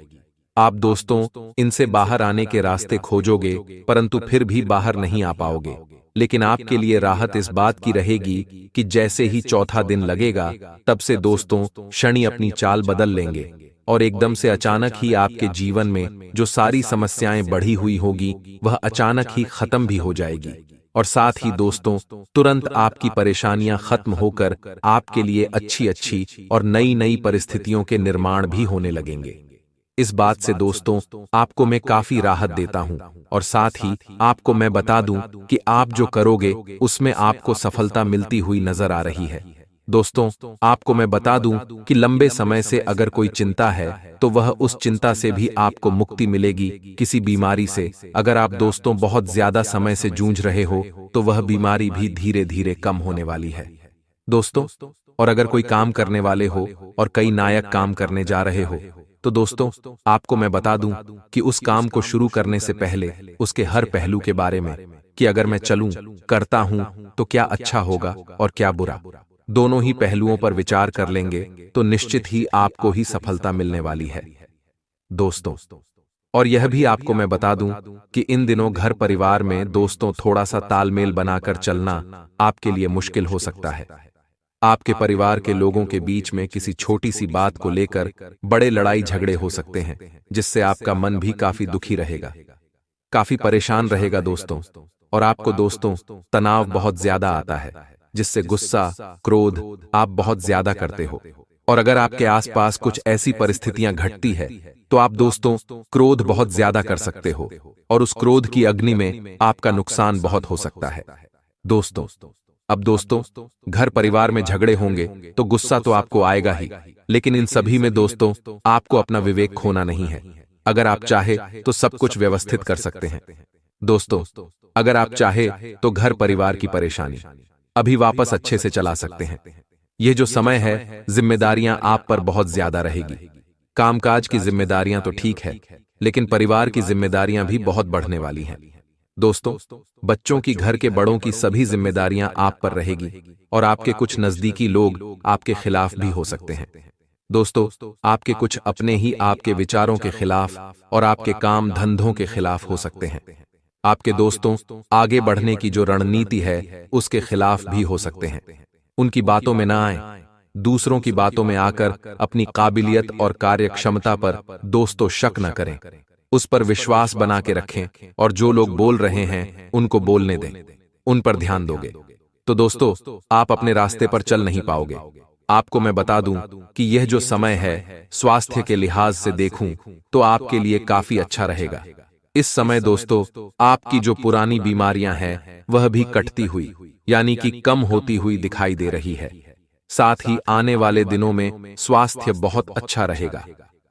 Speaker 2: आप दोस्तों इनसे बाहर आने के रास्ते खोजोगे, परंतु फिर भी बाहर नहीं आ पाओगे। लेकिन आपके लिए राहत इस बात की रहेगी कि जैसे ही चौथा दिन लगेगा, तब से दोस्तों शनि अपनी चाल बदल लेंगे और एकदम से अचानक ही आपके जीवन में जो सारी समस्याएं बढ़ी हुई होगी, वह अचानक ही खत्म भी हो जाएगी। और साथ ही दोस्तों, तुरंत आपकी परेशानियां खत्म होकर आपके लिए अच्छी अच्छी और नई नई परिस्थितियों के निर्माण भी होने लगेंगे। इस बात से दोस्तों आपको मैं काफी राहत देता हूं और साथ ही आपको मैं बता दूं कि आप जो करोगे उसमें आपको सफलता मिलती हुई नजर आ रही है। दोस्तों, आपको मैं बता दूं कि लंबे समय से अगर कोई चिंता है तो वह उस चिंता से भी आपको मुक्ति मिलेगी। किसी बीमारी से अगर आप दोस्तों बहुत ज्यादा समय से जूझ रहे हो तो वह बीमारी भी धीरे धीरे कम होने वाली है। दोस्तों, और अगर कोई काम करने वाले हो और कई नायक काम करने जा रहे हो तो दोस्तों आपको मैं बता दूं कि उस काम को शुरू करने से पहले उसके हर पहलू के बारे में कि अगर मैं चलूं करता हूं तो क्या अच्छा होगा और क्या बुरा, दोनों ही पहलुओं पर विचार कर लेंगे तो निश्चित ही आपको ही सफलता मिलने वाली है। दोस्तों, और यह भी आपको मैं बता दूं कि इन दिनों घर परिवार में दोस्तों थोड़ा सा तालमेल बनाकर चलना आपके लिए मुश्किल हो सकता है। आपके परिवार के लोगों के बीच में किसी छोटी सी बात को लेकर बड़े लड़ाई झगड़े हो सकते हैं, जिससे आपका मन भी काफी दुखी रहेगा, काफी परेशान रहेगा दोस्तों। और आपको दोस्तों तनाव बहुत ज्यादा आता है, जिससे गुस्सा क्रोध आप बहुत ज्यादा करते हो। और अगर आपके आसपास कुछ ऐसी परिस्थितियां घटती है तो आप दोस्तों क्रोध बहुत ज्यादा कर सकते हो और उस क्रोध की अग्नि में आपका नुकसान बहुत हो सकता है। दोस्तों, अब दोस्तों घर परिवार में झगड़े होंगे तो गुस्सा तो आपको आएगा ही, लेकिन इन सभी में दोस्तों आपको अपना विवेक खोना नहीं है। अगर आप चाहे तो सब कुछ व्यवस्थित कर सकते हैं। दोस्तों, अगर आप चाहे तो घर परिवार की परेशानी अभी वापस अच्छे से चला सकते हैं। यह जो समय है, जिम्मेदारियां आप पर बहुत ज्यादा रहेगी। कामकाज की जिम्मेदारियां तो ठीक है, लेकिन परिवार की जिम्मेदारियां भी बहुत बढ़ने वाली हैं। दोस्तों, बच्चों की घर के बड़ों की सभी जिम्मेदारियां आप पर रहेगी और आपके कुछ नजदीकी लोग आपके खिलाफ भी हो सकते हैं। दोस्तों, आपके कुछ अपने ही आपके विचारों के खिलाफ और आपके काम धंधों के खिलाफ हो सकते हैं। आपके दोस्तों आगे बढ़ने की जो रणनीति है उसके खिलाफ भी हो सकते हैं। उनकी बातों में ना आए, दूसरों की बातों में आकर अपनी काबिलियत और कार्यक्षमता पर दोस्तों शक न करें, उस पर विश्वास बना के रखें और जो लोग बोल रहे हैं उनको बोलने दें, उन पर ध्यान दोगे तो दोस्तों आप अपने रास्ते पर चल नहीं पाओगे। आपको मैं बता दूं कि यह जो समय है, स्वास्थ्य के लिहाज से देखूं तो आपके लिए काफी अच्छा रहेगा। इस समय दोस्तों आपकी जो पुरानी बीमारियां हैं वह भी कटती हुई यानी कि कम होती हुई दिखाई दे रही है। साथ ही आने वाले दिनों में स्वास्थ्य बहुत अच्छा रहेगा,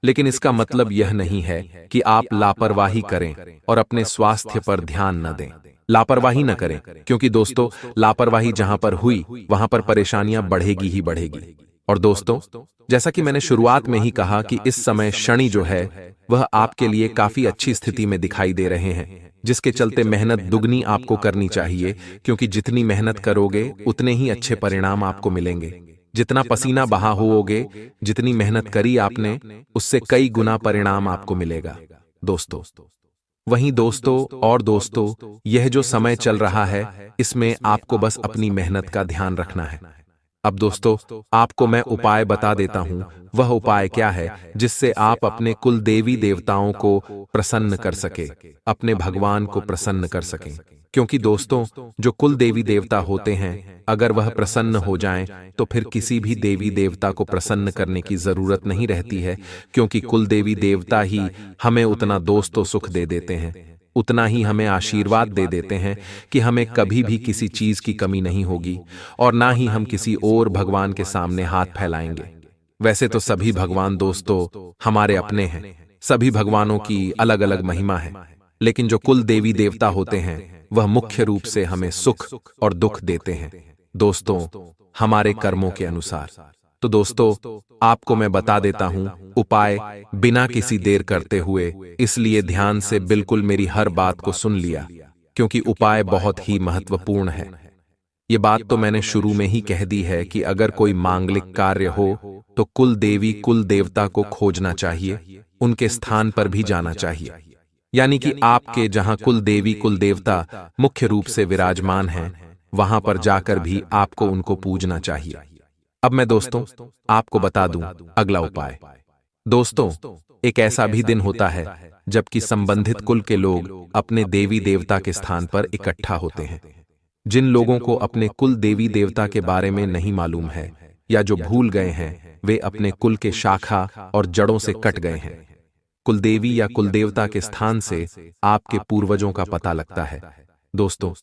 Speaker 2: लेकिन इसका मतलब यह नहीं है कि आप लापरवाही करें और अपने स्वास्थ्य पर ध्यान न दें। लापरवाही न करें, क्योंकि दोस्तों लापरवाही जहां पर हुई वहां पर परेशानियां बढ़ेगी ही बढ़ेगी। और दोस्तों, जैसा कि मैंने शुरुआत में ही कहा कि इस समय शनि जो है वह आपके लिए काफी अच्छी स्थिति में दिखाई दे रहे हैं, जिसके चलते मेहनत दुगनी आपको करनी चाहिए, क्योंकि जितनी मेहनत करोगे उतने ही अच्छे परिणाम आपको मिलेंगे। जितना पसीना बहा होगे, जितनी मेहनत करी आपने, उससे कई गुना परिणाम आपको मिलेगा दोस्तों। वहीं दोस्तों और दोस्तों यह जो समय चल रहा है इसमें आपको बस अपनी मेहनत का ध्यान रखना है। अब दोस्तों आपको मैं उपाय बता देता हूं, वह उपाय क्या है जिससे आप अपने कुल देवी देवताओं को प्रसन्न कर सके, अपने भगवान को प्रसन्न कर सकें। क्योंकि दोस्तों जो कुल देवी देवता होते हैं, अगर वह प्रसन्न हो जाएं तो फिर किसी भी देवी देवता को प्रसन्न करने की जरूरत नहीं रहती है, क्योंकि कुल देवी देवता ही हमें उतना दोस्तों सुख दे देते हैं, उतना ही हमें आशीर्वाद दे देते हैं कि हमें कभी भी किसी चीज की कमी नहीं होगी और ना ही हम किसी और भगवान के सामने हाथ फैलाएंगे। वैसे तो सभी भगवान दोस्तों हमारे अपने हैं, सभी भगवानों की अलग अलग महिमा है, लेकिन जो कुल देवी देवता होते हैं वह मुख्य रूप से हमें सुख और दुख देते हैं दोस्तों, हमारे कर्मों के अनुसार। तो दोस्तों आपको मैं बता देता हूं उपाय बिना किसी देर करते हुए, इसलिए ध्यान से बिल्कुल मेरी हर बात को सुन लिया क्योंकि उपाय बहुत ही महत्वपूर्ण है। ये बात तो मैंने शुरू में ही कह दी है कि अगर कोई मांगलिक कार्य हो तो कुल देवी कुल देवता को खोजना चाहिए, उनके स्थान पर भी जाना चाहिए। यानी कि आपके जहां कुल देवी कुल देवता मुख्य रूप से विराजमान हैं, वहां पर जाकर भी आपको उनको पूजना चाहिए। अब मैं दोस्तों आपको बता दूं अगला उपाय। दोस्तों, एक ऐसा भी दिन होता है जबकि संबंधित कुल के लोग अपने देवी देवता के स्थान पर इकट्ठा होते हैं। जिन लोगों को अपने कुल देवी देवता के बारे में नहीं मालूम है या जो भूल गए हैं, वे अपने कुल के शाखा और जड़ों से कट गए हैं। कुलदेवी या कुलदेवता के स्थान से आपके पूर्वजों का पता लगता है। दोस्तों,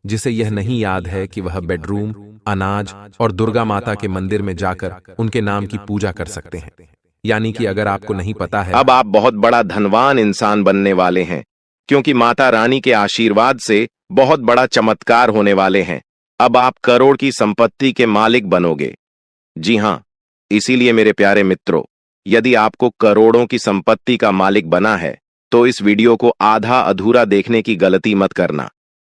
Speaker 2: जिसे यह नहीं याद है कि वह बेडरूम, अनाज और दुर्गा माता के मंदिर में जाकर उनके नाम की पूजा कर सकते हैं। यानी कि अगर आपको नहीं पता है,
Speaker 1: अब आप बहुत बड़ा धनवान इंसान बनने वाले हैं, क्योंकि माता रानी के आशीर्वाद से बहुत बड़ा चमत्कार होने वाले हैं। अब आप करोड़ की संपत्ति के मालिक बनोगे। जी हां, इसीलिए मेरे प्यारे मित्रों, यदि आपको करोड़ों की संपत्ति का मालिक बना है तो इस वीडियो को आधा अधूरा देखने की गलती मत करना।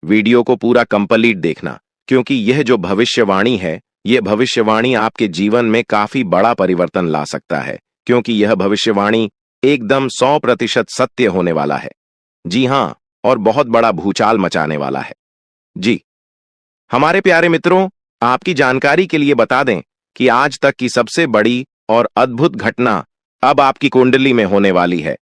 Speaker 1: वीडियो को पूरा कंप्लीट देखना, क्योंकि यह जो भविष्यवाणी है, यह भविष्यवाणी आपके जीवन में काफी बड़ा परिवर्तन ला सकता है, क्योंकि यह भविष्यवाणी एकदम 100% सत्य होने वाला है। जी हां, और बहुत बड़ा भूचाल मचाने वाला है। जी हमारे प्यारे मित्रों, आपकी जानकारी के लिए बता दें कि आज तक की सबसे बड़ी और अद्भुत घटना अब आपकी कुंडली में होने वाली है।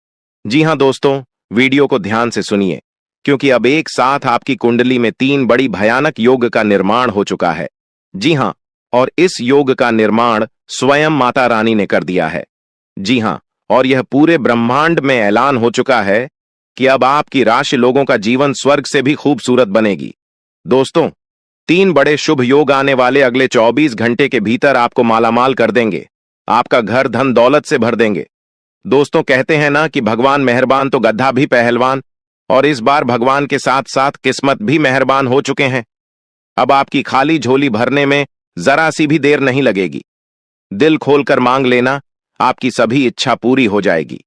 Speaker 1: जी हां दोस्तों, वीडियो को ध्यान से सुनिए, क्योंकि अब एक साथ आपकी कुंडली में 3 बड़ी भयानक योग का निर्माण हो चुका है। जी हां, और इस योग का निर्माण स्वयं माता रानी ने कर दिया है। जी हां, और यह पूरे ब्रह्मांड में ऐलान हो चुका है कि अब आपकी राशि लोगों का जीवन स्वर्ग से भी खूबसूरत बनेगी। दोस्तों, 3 बड़े शुभ योग आने वाले अगले 24 घंटे के भीतर आपको मालामाल कर देंगे, आपका घर धन दौलत से भर देंगे। दोस्तों, कहते हैं ना कि भगवान मेहरबान तो गधा भी पहलवान, और इस बार भगवान के साथ साथ किस्मत भी मेहरबान हो चुके हैं। अब आपकी खाली झोली भरने में जरा सी भी देर नहीं लगेगी। दिल खोलकर मांग लेना, आपकी सभी इच्छा पूरी हो जाएगी।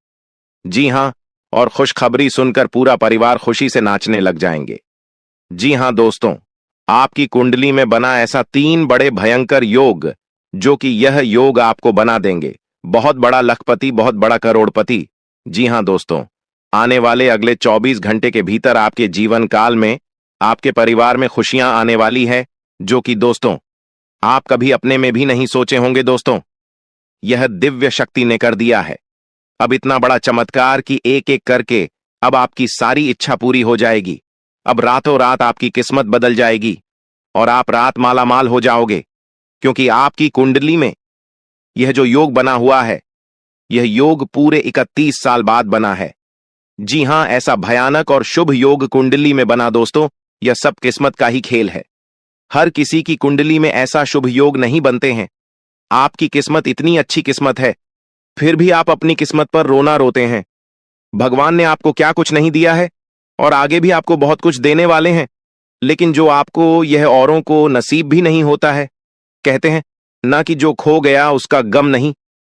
Speaker 1: जी हां, और खुशखबरी सुनकर पूरा परिवार खुशी से नाचने लग जाएंगे। जी हां दोस्तों, आपकी कुंडली में बना ऐसा 3 बड़े भयंकर योग, जो कि यह योग आपको बना देंगे बहुत बड़ा लखपति, बहुत बड़ा करोड़पति। जी हां दोस्तों, आने वाले अगले 24 घंटे के भीतर आपके जीवन काल में आपके परिवार में खुशियां आने वाली है, जो कि दोस्तों आप कभी अपने में भी नहीं सोचे होंगे। दोस्तों, यह दिव्य शक्ति ने कर दिया है। अब इतना बड़ा चमत्कार कि एक एक करके अब आपकी सारी इच्छा पूरी हो जाएगी। अब रातों रात आपकी किस्मत बदल जाएगी और आप रात मालामाल हो जाओगे, क्योंकि आपकी कुंडली में यह जो योग बना हुआ है, यह योग पूरे 31 साल बाद बना है। जी हां, ऐसा भयानक और शुभ योग कुंडली में बना। दोस्तों, यह सब किस्मत का ही खेल है। हर किसी की कुंडली में ऐसा शुभ योग नहीं बनते हैं। आपकी किस्मत इतनी अच्छी किस्मत है, फिर भी आप अपनी किस्मत पर रोना रोते हैं। भगवान ने आपको क्या कुछ नहीं दिया है, और आगे भी आपको बहुत कुछ देने वाले हैं, लेकिन जो आपको यह औरों को नसीब भी नहीं होता है। कहते हैं ना कि जो खो गया उसका गम नहीं,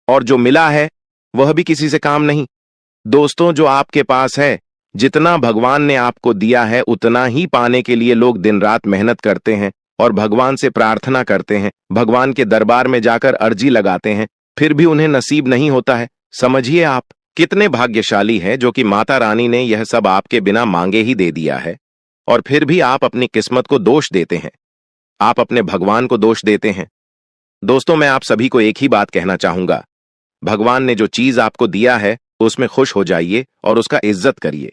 Speaker 1: और जो मिला है वह भी किसी से काम नहीं। दोस्तों, जो आपके पास है, जितना भगवान ने आपको दिया है, उतना ही पाने के लिए लोग दिन रात मेहनत करते हैं और भगवान से प्रार्थना करते हैं, भगवान के दरबार में जाकर अर्जी लगाते हैं, फिर भी उन्हें नसीब नहीं होता है। समझिए आप कितने भाग्यशाली हैं, जो कि माता रानी ने यह सब आपके बिना मांगे ही दे दिया है, और फिर भी आप अपनी किस्मत को दोष देते हैं, आप अपने भगवान को दोष देते हैं। दोस्तों, मैं आप सभी को एक ही बात कहना चाहूंगा, भगवान ने जो चीज आपको दिया है उसमें खुश हो जाइए और उसका इज्जत करिए,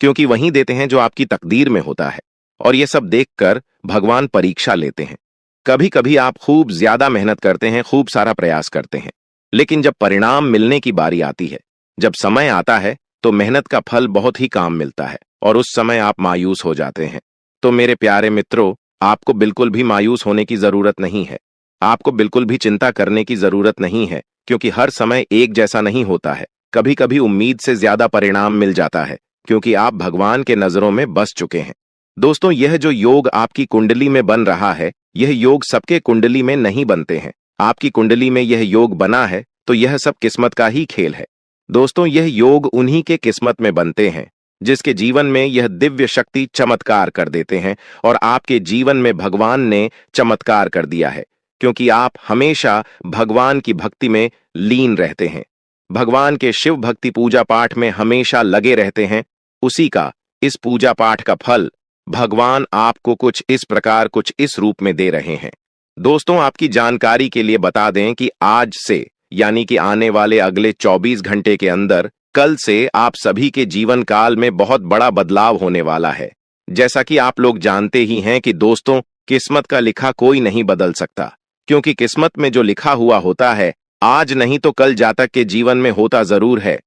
Speaker 1: क्योंकि वही देते हैं जो आपकी तकदीर में होता है, और ये सब देखकर भगवान परीक्षा लेते हैं। कभी कभी आप खूब ज्यादा मेहनत करते हैं, खूब सारा प्रयास करते हैं, लेकिन जब परिणाम मिलने की बारी आती है, जब समय आता है, तो मेहनत का फल बहुत ही काम मिलता है, और उस समय आप मायूस हो जाते हैं। तो मेरे प्यारे मित्रों, आपको बिल्कुल भी मायूस होने की जरूरत नहीं है, आपको बिल्कुल भी चिंता करने की जरूरत नहीं है, क्योंकि हर समय एक जैसा नहीं होता है। कभी कभी उम्मीद से ज्यादा परिणाम मिल जाता है, क्योंकि आप भगवान के नजरों में बस चुके हैं। दोस्तों, यह जो योग आपकी कुंडली में बन रहा है, यह योग सबके कुंडली में नहीं बनते हैं। आपकी कुंडली में यह योग बना है, तो यह सब किस्मत का ही खेल है। दोस्तों, यह योग उन्हीं के किस्मत में बनते हैं जिसके जीवन में यह दिव्य शक्ति चमत्कार कर देते हैं। और आपके जीवन में भगवान ने चमत्कार कर दिया है, क्योंकि आप हमेशा भगवान की भक्ति में लीन रहते हैं, भगवान के शिव भक्ति पूजा पाठ में हमेशा लगे रहते हैं। उसी का इस पूजा पाठ का फल भगवान आपको कुछ इस प्रकार, कुछ इस रूप में दे रहे हैं। दोस्तों, आपकी जानकारी के लिए बता दें कि आज से, यानी कि आने वाले अगले 24 घंटे के अंदर, कल से आप सभी के जीवन काल में बहुत बड़ा बदलाव होने वाला है। जैसा कि आप लोग जानते ही हैं कि दोस्तों, किस्मत का लिखा कोई नहीं बदल सकता, क्योंकि किस्मत में जो लिखा हुआ होता है, आज नहीं तो कल जातक के जीवन में होता जरूर है,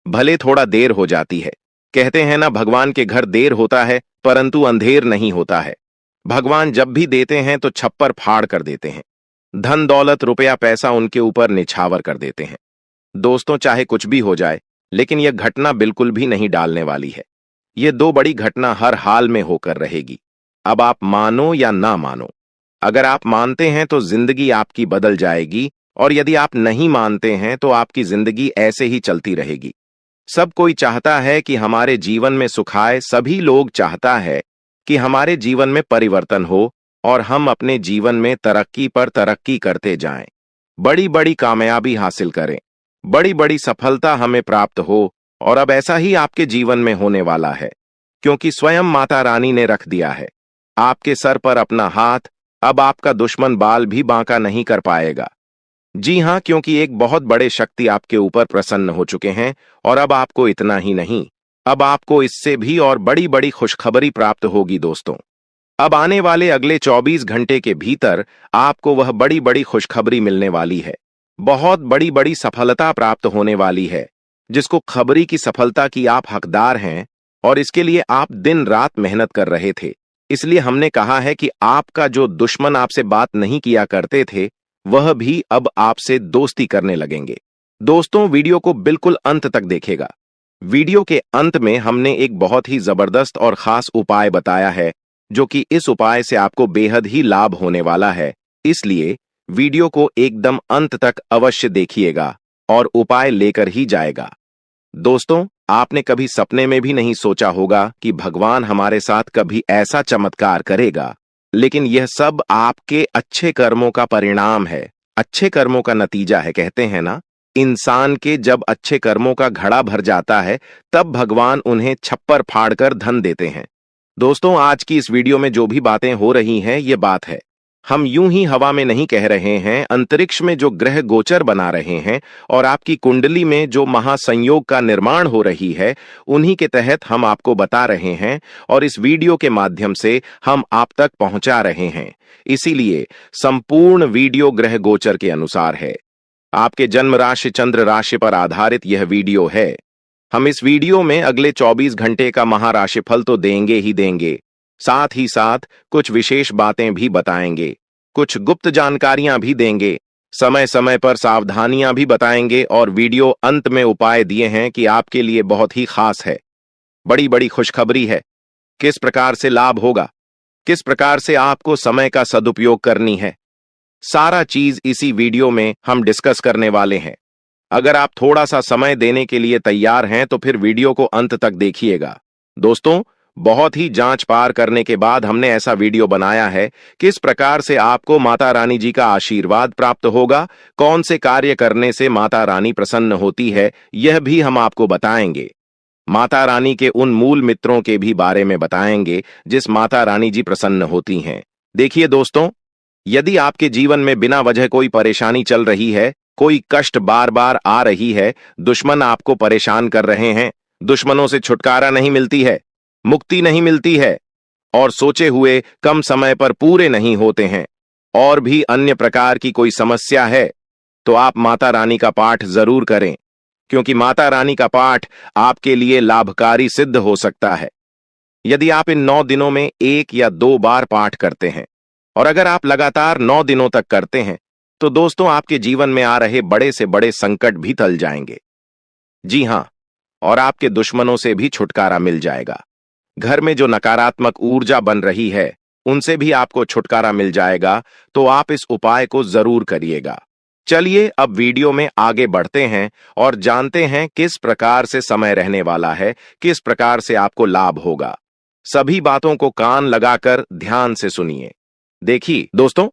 Speaker 1: भले थोड़ा देर हो जाती है। कहते हैं ना, भगवान के घर देर होता है परंतु अंधेर नहीं होता है। भगवान जब भी देते हैं तो छप्पर फाड़ कर देते हैं, धन दौलत रुपया पैसा उनके ऊपर निछावर कर देते हैं। दोस्तों, चाहे कुछ भी हो जाए, लेकिन यह घटना बिल्कुल भी नहीं डालने वाली है। यह दो बड़ी घटना हर हाल में होकर रहेगी। अब आप मानो या ना मानो, अगर आप मानते हैं तो जिंदगी आपकी बदल जाएगी, और यदि आप नहीं मानते हैं तो आपकी जिंदगी ऐसे ही चलती रहेगी। सब कोई चाहता है कि हमारे जीवन में सुख आए, सभी लोग चाहता है कि हमारे जीवन में परिवर्तन हो और हम अपने जीवन में तरक्की पर तरक्की करते जाएं, बड़ी बड़ी कामयाबी हासिल करें, बड़ी बड़ी सफलता हमें प्राप्त हो। और अब ऐसा ही आपके जीवन में होने वाला है, क्योंकि स्वयं माता रानी ने रख दिया है आपके सर पर अपना हाथ। अब आपका दुश्मन बाल भी बांका नहीं कर पाएगा। जी हां, क्योंकि एक बहुत बड़े शक्ति आपके ऊपर प्रसन्न हो चुके हैं। और अब आपको इतना ही नहीं, अब आपको इससे भी और बड़ी बड़ी खुशखबरी प्राप्त होगी। दोस्तों, अब आने वाले अगले 24 घंटे के भीतर आपको वह बड़ी बड़ी खुशखबरी मिलने वाली है, बहुत बड़ी बड़ी सफलता प्राप्त होने वाली है, जिसको खबरी की सफलता की आप हकदार हैं। और इसके लिए आप दिन रात मेहनत कर रहे थे। इसलिए हमने कहा है कि आपका जो दुश्मन आपसे बात नहीं किया करते थे, वह भी अब आपसे दोस्ती करने लगेंगे। दोस्तों, वीडियो को बिल्कुल अंत तक देखिएगा। वीडियो के अंत में हमने एक बहुत ही जबरदस्त और खास उपाय बताया है, जो कि इस उपाय से आपको बेहद ही लाभ होने वाला है। इसलिए वीडियो को एकदम अंत तक अवश्य देखिएगा और उपाय लेकर ही जाएगा। दोस्तों, आपने कभी सपने में भी नहीं सोचा होगा कि भगवान हमारे साथ कभी ऐसा चमत्कार करेगा, लेकिन यह सब आपके अच्छे कर्मों का परिणाम है, अच्छे कर्मों का नतीजा है। कहते हैं ना, इंसान के जब अच्छे कर्मों का घड़ा भर जाता है, तब भगवान उन्हें छप्पर फाड़कर धन देते हैं। दोस्तों, आज की इस वीडियो में जो भी बातें हो रही हैं, ये बात है, हम यूं ही हवा में नहीं कह रहे हैं। अंतरिक्ष में जो ग्रह गोचर बना रहे हैं और आपकी कुंडली में जो महासंयोग का निर्माण हो रही है, उन्हीं के तहत हम आपको बता रहे हैं और इस वीडियो के माध्यम से हम आप तक पहुंचा रहे हैं। इसीलिए संपूर्ण वीडियो ग्रह गोचर के अनुसार है। आपके जन्म राशि चंद्र राशि पर आधारित यह वीडियो है। हम इस वीडियो में अगले 24 घंटे का महाराशिफल तो देंगे ही देंगे, साथ ही साथ कुछ विशेष बातें भी बताएंगे, कुछ गुप्त जानकारियां भी देंगे, समय समय पर सावधानियां भी बताएंगे। और वीडियो अंत में उपाय दिए हैं कि आपके लिए बहुत ही खास है, बड़ी बड़ी खुशखबरी है। किस प्रकार से लाभ होगा, किस प्रकार से आपको समय का सदुपयोग करनी है, सारा चीज इसी वीडियो में हम डिस्कस करने वाले हैं। अगर आप थोड़ा सा समय देने के लिए तैयार हैं तो फिर वीडियो को अंत तक देखिएगा। दोस्तों, बहुत ही जांच पार करने के बाद हमने ऐसा वीडियो बनाया है, किस प्रकार से आपको माता रानी जी का आशीर्वाद प्राप्त होगा, कौन से कार्य करने से माता रानी प्रसन्न होती है, यह भी हम आपको बताएंगे। माता रानी के उन मूल मित्रों के भी बारे में बताएंगे जिस माता रानी जी प्रसन्न होती हैं। देखिए दोस्तों, यदि आपके जीवन में बिना वजह कोई परेशानी चल रही है, कोई कष्ट बार बार आ रही है, दुश्मन आपको परेशान कर रहे हैं, दुश्मनों से छुटकारा नहीं मिलती है, मुक्ति नहीं मिलती है, और सोचे हुए कम समय पर पूरे नहीं होते हैं, और भी अन्य प्रकार की कोई समस्या है, तो आप माता रानी का पाठ जरूर करें, क्योंकि माता रानी का पाठ आपके लिए लाभकारी सिद्ध हो सकता है। यदि आप इन 9 दिनों में 1 या 2 बार पाठ करते हैं, और अगर आप लगातार 9 दिनों तक करते हैं, तो दोस्तों आपके जीवन में आ रहे बड़े से बड़े संकट भी टल जाएंगे। जी हां, और आपके दुश्मनों से भी छुटकारा मिल जाएगा। घर में जो नकारात्मक ऊर्जा बन रही है, उनसे भी आपको छुटकारा मिल जाएगा। तो आप इस उपाय को जरूर करिएगा। चलिए अब वीडियो में आगे बढ़ते हैं और जानते हैं किस प्रकार से समय रहने वाला है, किस प्रकार से आपको लाभ होगा। सभी बातों को कान लगाकर ध्यान से सुनिए। देखिए दोस्तों,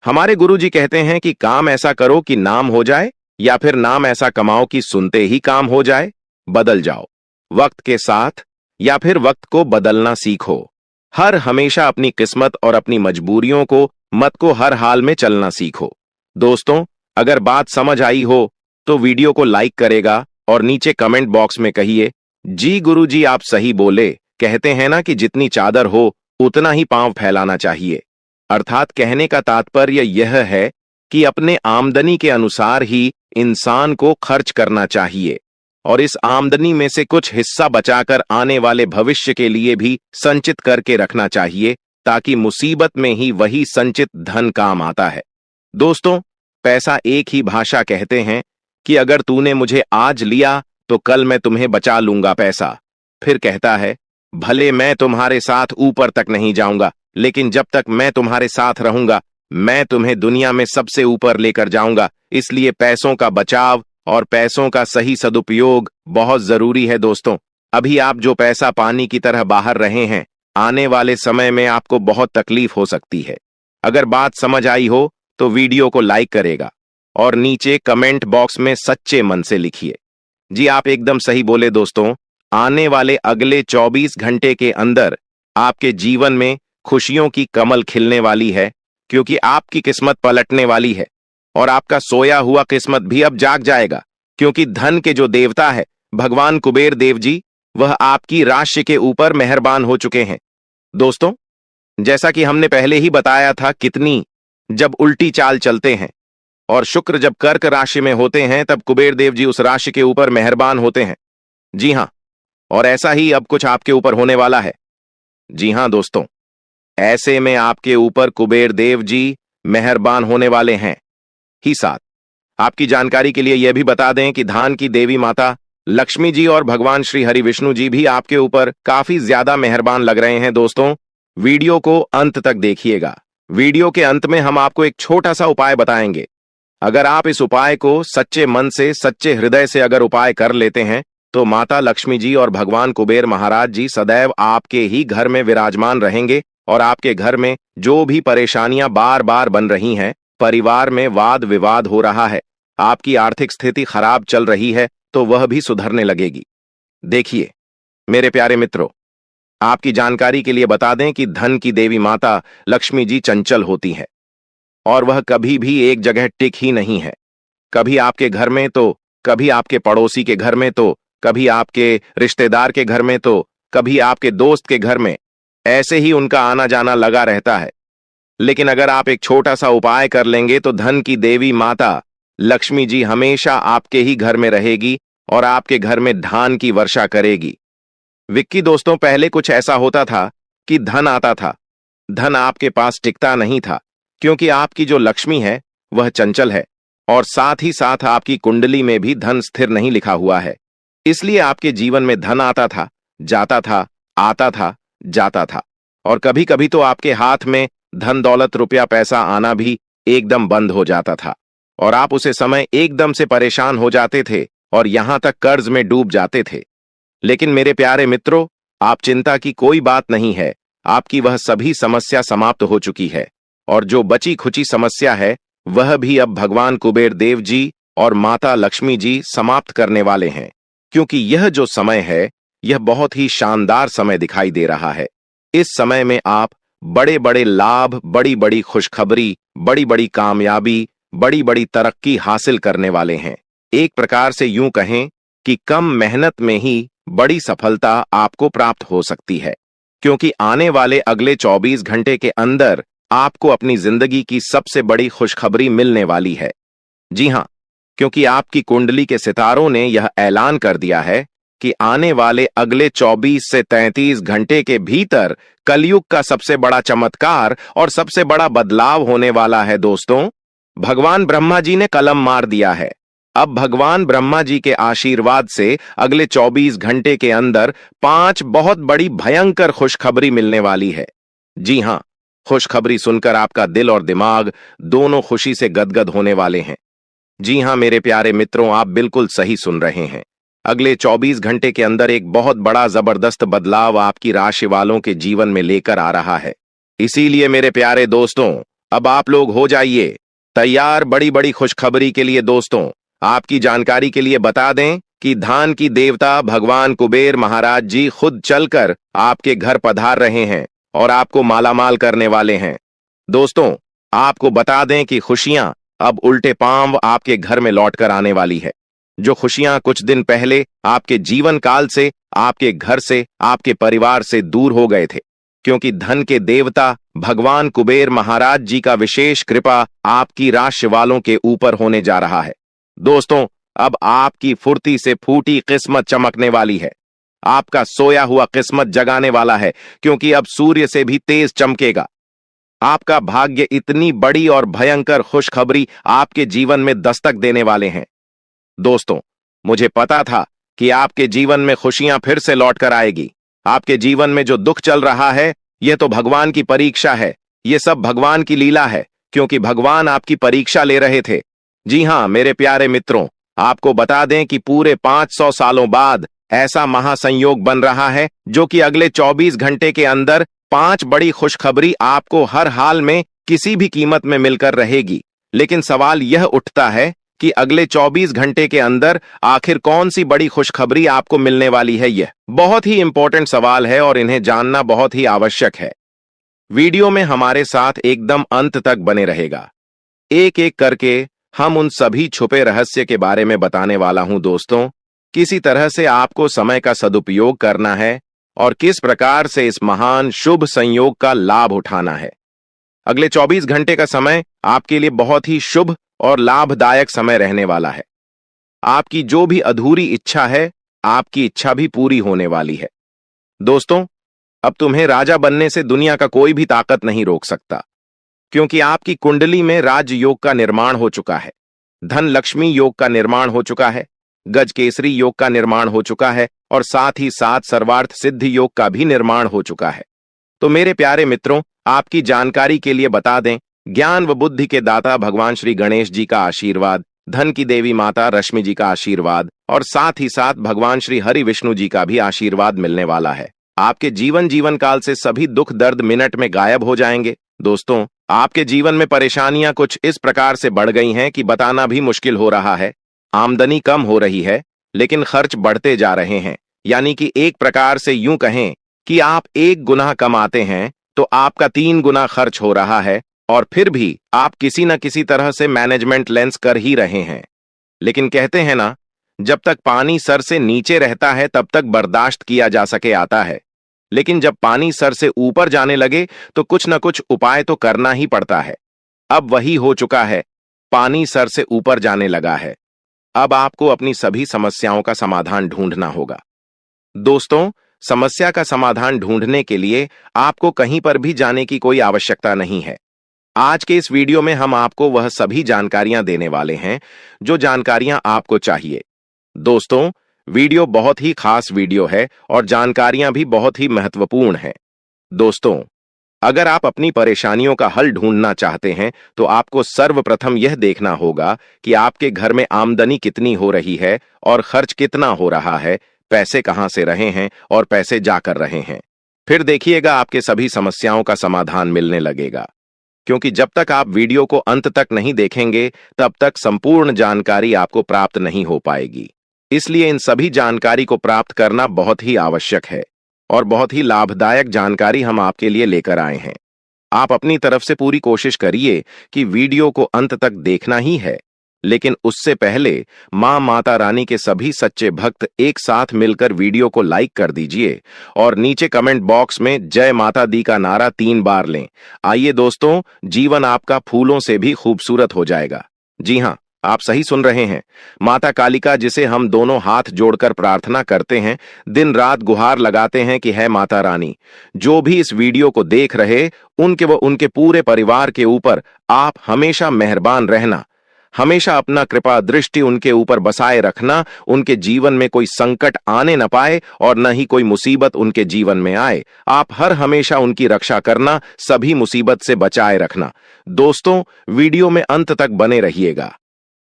Speaker 1: हमारे गुरुजी कहते हैं कि काम ऐसा करो कि नाम हो जाए, या फिर नाम ऐसा कमाओ कि सुनते ही काम हो जाए। बदल जाओ वक्त के साथ, या फिर वक्त को बदलना सीखो। हर हमेशा अपनी किस्मत और अपनी मजबूरियों को मत को हर हाल में चलना सीखो। दोस्तों, अगर बात समझ आई हो तो वीडियो को लाइक करेगा और नीचे कमेंट बॉक्स में कहिए, जी गुरुजी आप सही बोले। कहते हैं ना कि जितनी चादर हो उतना ही पांव फैलाना चाहिए। अर्थात कहने का तात्पर्य यह है कि अपने आमदनी के अनुसार ही इंसान को खर्च करना चाहिए, और इस आमदनी में से कुछ हिस्सा बचाकर आने वाले भविष्य के लिए भी संचित करके रखना चाहिए, ताकि मुसीबत में ही वही संचित धन काम आता है। दोस्तों, पैसा एक ही भाषा कहते हैं कि अगर तूने मुझे आज लिया तो कल मैं तुम्हें बचा लूंगा पैसा। फिर कहता है, भले मैं तुम्हारे साथ ऊपर तक नहीं जाऊंगा, लेकिन जब तक मैं तुम्हारे साथ रहूंगा मैं तुम्हें दुनिया में सबसे ऊपर लेकर जाऊंगा। इसलिए पैसों का बचाव और पैसों का सही सदुपयोग बहुत जरूरी है। दोस्तों, अभी आप जो पैसा पानी की तरह बाहर रहे हैं, आने वाले समय में आपको बहुत तकलीफ हो सकती है। अगर बात समझ आई हो तो वीडियो को लाइक करेगा और नीचे कमेंट बॉक्स में सच्चे मन से लिखिए, जी आप एकदम सही बोले। दोस्तों, आने वाले अगले 24 घंटे के अंदर आपके जीवन में खुशियों की कमल खिलने वाली है, क्योंकि आपकी किस्मत पलटने वाली है और आपका सोया हुआ किस्मत भी अब जाग जाएगा, क्योंकि धन के जो देवता है भगवान कुबेर देव जी, वह आपकी राशि के ऊपर मेहरबान हो चुके हैं। दोस्तों, जैसा कि हमने पहले ही बताया था, कितनी जब उल्टी चाल चलते हैं और शुक्र जब कर्क राशि में होते हैं तब कुबेर देव जी उस राशि के ऊपर मेहरबान होते हैं। जी हां, और ऐसा ही अब कुछ आपके ऊपर होने वाला है। जी हां दोस्तों, ऐसे में आपके ऊपर कुबेर देव जी मेहरबान होने वाले हैं ही साथ आपकी जानकारी के लिए यह भी बता दें कि धान की देवी माता लक्ष्मी जी और भगवान श्री हरि विष्णु जी भी आपके ऊपर काफी ज्यादा मेहरबान लग रहे हैं। दोस्तों, वीडियो को अंत तक देखिएगा। वीडियो के अंत में हम आपको एक छोटा सा उपाय बताएंगे। अगर आप इस उपाय को सच्चे मन से, सच्चे हृदय से अगर उपाय कर लेते हैं तो माता लक्ष्मी जी और भगवान कुबेर महाराज जी सदैव आपके ही घर में विराजमान रहेंगे, और आपके घर में जो भी परेशानियां बार बार बन रही हैं, परिवार में वाद विवाद हो रहा है, आपकी आर्थिक स्थिति खराब चल रही है, तो वह भी सुधरने लगेगी। देखिए मेरे प्यारे मित्रों, आपकी जानकारी के लिए बता दें कि धन की देवी माता लक्ष्मी जी चंचल होती है और वह कभी भी एक जगह टिक ही नहीं है। कभी आपके घर में तो कभी आपके पड़ोसी के घर में तो कभी आपके रिश्तेदार के घर में तो कभी आपके दोस्त के घर में, ऐसे ही उनका आना जाना लगा रहता है। लेकिन अगर आप एक छोटा सा उपाय कर लेंगे तो धन की देवी माता लक्ष्मी जी हमेशा आपके ही घर में रहेगी और आपके घर में धान की वर्षा करेगी। विक्की दोस्तों, पहले कुछ ऐसा होता था कि धन आता था, धन आपके पास टिकता नहीं था, क्योंकि आपकी जो लक्ष्मी है वह चंचल है और साथ ही साथ आपकी कुंडली में भी धन स्थिर नहीं लिखा हुआ है। इसलिए आपके जीवन में धन आता था, जाता था, आता था, जाता था, और कभी कभी तो आपके हाथ में धन दौलत रुपया पैसा आना भी एकदम बंद हो जाता था और आप उसे समय एकदम से परेशान हो जाते थे और यहां तक कर्ज में डूब जाते थे। लेकिन मेरे प्यारे मित्रों, आप चिंता की कोई बात नहीं है, आपकी वह सभी समस्या समाप्त हो चुकी है, और जो बची खुची समस्या है वह भी अब भगवान कुबेर देव जी और माता लक्ष्मी जी समाप्त करने वाले हैं, क्योंकि यह जो समय है यह बहुत ही शानदार समय दिखाई दे रहा है। इस समय में आप बड़े बड़े लाभ, बड़ी बड़ी खुशखबरी, बड़ी बड़ी कामयाबी, बड़ी बड़ी तरक्की हासिल करने वाले हैं। एक प्रकार से यूं कहें कि कम मेहनत में ही बड़ी सफलता आपको प्राप्त हो सकती है, क्योंकि आने वाले अगले 24 घंटे के अंदर आपको अपनी जिंदगी की सबसे बड़ी खुशखबरी मिलने वाली है। जी हां, क्योंकि आपकी कुंडली के सितारों ने यह ऐलान कर दिया है कि आने वाले अगले 24 से 33 घंटे के भीतर कलयुग का सबसे बड़ा चमत्कार और सबसे बड़ा बदलाव होने वाला है। दोस्तों, भगवान ब्रह्मा जी ने कलम मार दिया है। अब भगवान ब्रह्मा जी के आशीर्वाद से अगले 24 घंटे के अंदर 5 बहुत बड़ी भयंकर खुशखबरी मिलने वाली है। जी हां, खुशखबरी सुनकर आपका दिल और दिमाग दोनों खुशी से गदगद होने वाले हैं। जी हाँ मेरे प्यारे मित्रों, आप बिल्कुल सही सुन रहे हैं। अगले 24 घंटे के अंदर एक बहुत बड़ा जबरदस्त बदलाव आपकी राशि वालों के जीवन में लेकर आ रहा है। इसीलिए मेरे प्यारे दोस्तों, अब आप लोग हो जाइए तैयार बड़ी बड़ी खुशखबरी के लिए। दोस्तों, आपकी जानकारी के लिए बता दें कि धान की देवता भगवान कुबेर महाराज जी खुद चलकर आपके घर पधार रहे हैं और आपको मालामाल करने वाले हैं। दोस्तों, आपको बता दें कि खुशियां अब उल्टे पांव आपके घर में लौट कर आने वाली है। जो खुशियां कुछ दिन पहले आपके जीवन काल से, आपके घर से, आपके परिवार से दूर हो गए थे, क्योंकि धन के देवता भगवान कुबेर महाराज जी का विशेष कृपा आपकी राशि वालों के ऊपर होने जा रहा है। दोस्तों, अब आपकी फुर्ती से फूटी किस्मत चमकने वाली है। आपका सोया हुआ किस्मत जगाने वाला है, क्योंकि अब सूर्य से भी तेज चमकेगा। आपका भाग्य इतनी बड़ी और भयंकर खुशखबरी आपके जीवन में दस्तक देने वाले हैं। दोस्तों, मुझे पता था कि आपके जीवन में खुशियां फिर से लौट कर आएगी। आपके जीवन में जो दुख चल रहा है, यह तो भगवान की परीक्षा है। यह सब भगवान की लीला है, क्योंकि भगवान आपकी परीक्षा ले रहे थे। जी हां मेरे प्यारे मित्रों, आपको बता दें कि पूरे 500 सालों बाद ऐसा महासंयोग बन रहा है, जो कि अगले 24 घंटे के अंदर 5 बड़ी खुशखबरी आपको हर हाल में किसी भी कीमत में मिलकर रहेगी। लेकिन सवाल यह उठता है कि अगले 24 घंटे के अंदर आखिर कौन सी बड़ी खुशखबरी आपको मिलने वाली है। यह बहुत ही इंपॉर्टेंट सवाल है और इन्हें जानना बहुत ही आवश्यक है। वीडियो में हमारे साथ एकदम अंत तक बने रहेगा। एक एक करके हम उन सभी छुपे रहस्य के बारे में बताने वाला हूं। दोस्तों, किसी तरह से आपको समय का सदुपयोग करना है और किस प्रकार से इस महान शुभ संयोग का लाभ उठाना है। अगले 24 घंटे का समय आपके लिए बहुत ही शुभ और लाभदायक समय रहने वाला है। आपकी जो भी अधूरी इच्छा है, आपकी इच्छा भी पूरी होने वाली है। दोस्तों, अब तुम्हें राजा बनने से दुनिया का कोई भी ताकत नहीं रोक सकता, क्योंकि आपकी कुंडली में राजयोग का निर्माण हो चुका है, धन लक्ष्मी योग का निर्माण हो चुका है, गज केसरी योग का निर्माण हो चुका है और साथ ही साथ सर्वार्थ सिद्धि योग का भी निर्माण हो चुका है। तो मेरे प्यारे मित्रों, आपकी जानकारी के लिए बता दें, ज्ञान व बुद्धि के दाता भगवान श्री गणेश जी का आशीर्वाद, धन की देवी माता रश्मि जी का आशीर्वाद और साथ ही साथ भगवान श्री हरि विष्णु जी का भी आशीर्वाद मिलने वाला है। आपके जीवन काल से सभी दुख दर्द मिनट में गायब हो जाएंगे। दोस्तों, आपके जीवन में परेशानियां कुछ इस प्रकार से बढ़ गई हैं कि बताना भी मुश्किल हो रहा है। आमदनी कम हो रही है, लेकिन खर्च बढ़ते जा रहे हैं। यानी कि एक प्रकार से यूं कहें कि आप 1 गुना कमाते हैं तो आपका 3 गुना खर्च हो रहा है, और फिर भी आप किसी न किसी तरह से मैनेजमेंट लेंस कर ही रहे हैं। लेकिन कहते हैं ना, जब तक पानी सर से नीचे रहता है तब तक बर्दाश्त किया जा सके आता है, लेकिन जब पानी सर से ऊपर जाने लगे तो कुछ न कुछ उपाय तो करना ही पड़ता है। अब वही हो चुका है, पानी सर से ऊपर जाने लगा है। अब आपको अपनी सभी समस्याओं का समाधान ढूंढना होगा। दोस्तों, समस्या का समाधान ढूंढने के लिए आपको कहीं पर भी जाने की कोई आवश्यकता नहीं है। आज के इस वीडियो में हम आपको वह सभी जानकारियां देने वाले हैं जो जानकारियां आपको चाहिए। दोस्तों, वीडियो बहुत ही खास वीडियो है और जानकारियां भी बहुत ही महत्वपूर्ण हैं। दोस्तों, अगर आप अपनी परेशानियों का हल ढूंढना चाहते हैं तो आपको सर्वप्रथम यह देखना होगा कि आपके घर में आमदनी कितनी हो रही है और खर्च कितना हो रहा है, पैसे कहां से रहे हैं और पैसे जाकर रहे हैं। फिर देखिएगा आपके सभी समस्याओं का समाधान मिलने लगेगा, क्योंकि जब तक आप वीडियो को अंत तक नहीं देखेंगे तब तक संपूर्ण जानकारी आपको प्राप्त नहीं हो पाएगी। इसलिए इन सभी जानकारी को प्राप्त करना बहुत ही आवश्यक है और बहुत ही लाभदायक जानकारी हम आपके लिए लेकर आए हैं। आप अपनी तरफ से पूरी कोशिश करिए कि वीडियो को अंत तक देखना ही है, लेकिन उससे पहले मां माता रानी के सभी सच्चे भक्त एक साथ मिलकर वीडियो को लाइक कर दीजिए और नीचे कमेंट बॉक्स में जय माता दी का नारा 3 बार लें। आइए दोस्तों, जीवन आपका फूलों से भी खूबसूरत हो जाएगा। जी हां, आप सही सुन रहे हैं। माता कालिका, जिसे हम दोनों हाथ जोड़कर प्रार्थना करते हैं, दिन रात गुहार लगाते हैं कि है माता रानी, जो भी इस वीडियो को देख रहे, उनके व उनके पूरे परिवार के ऊपर आप हमेशा मेहरबान रहना, हमेशा अपना कृपा दृष्टि उनके ऊपर बसाए रखना, उनके जीवन में कोई संकट आने न पाए और न ही कोई मुसीबत उनके जीवन में आए। आप हर हमेशा उनकी रक्षा करना, सभी मुसीबत से बचाए रखना। दोस्तों, वीडियो में अंत तक बने रहिएगा।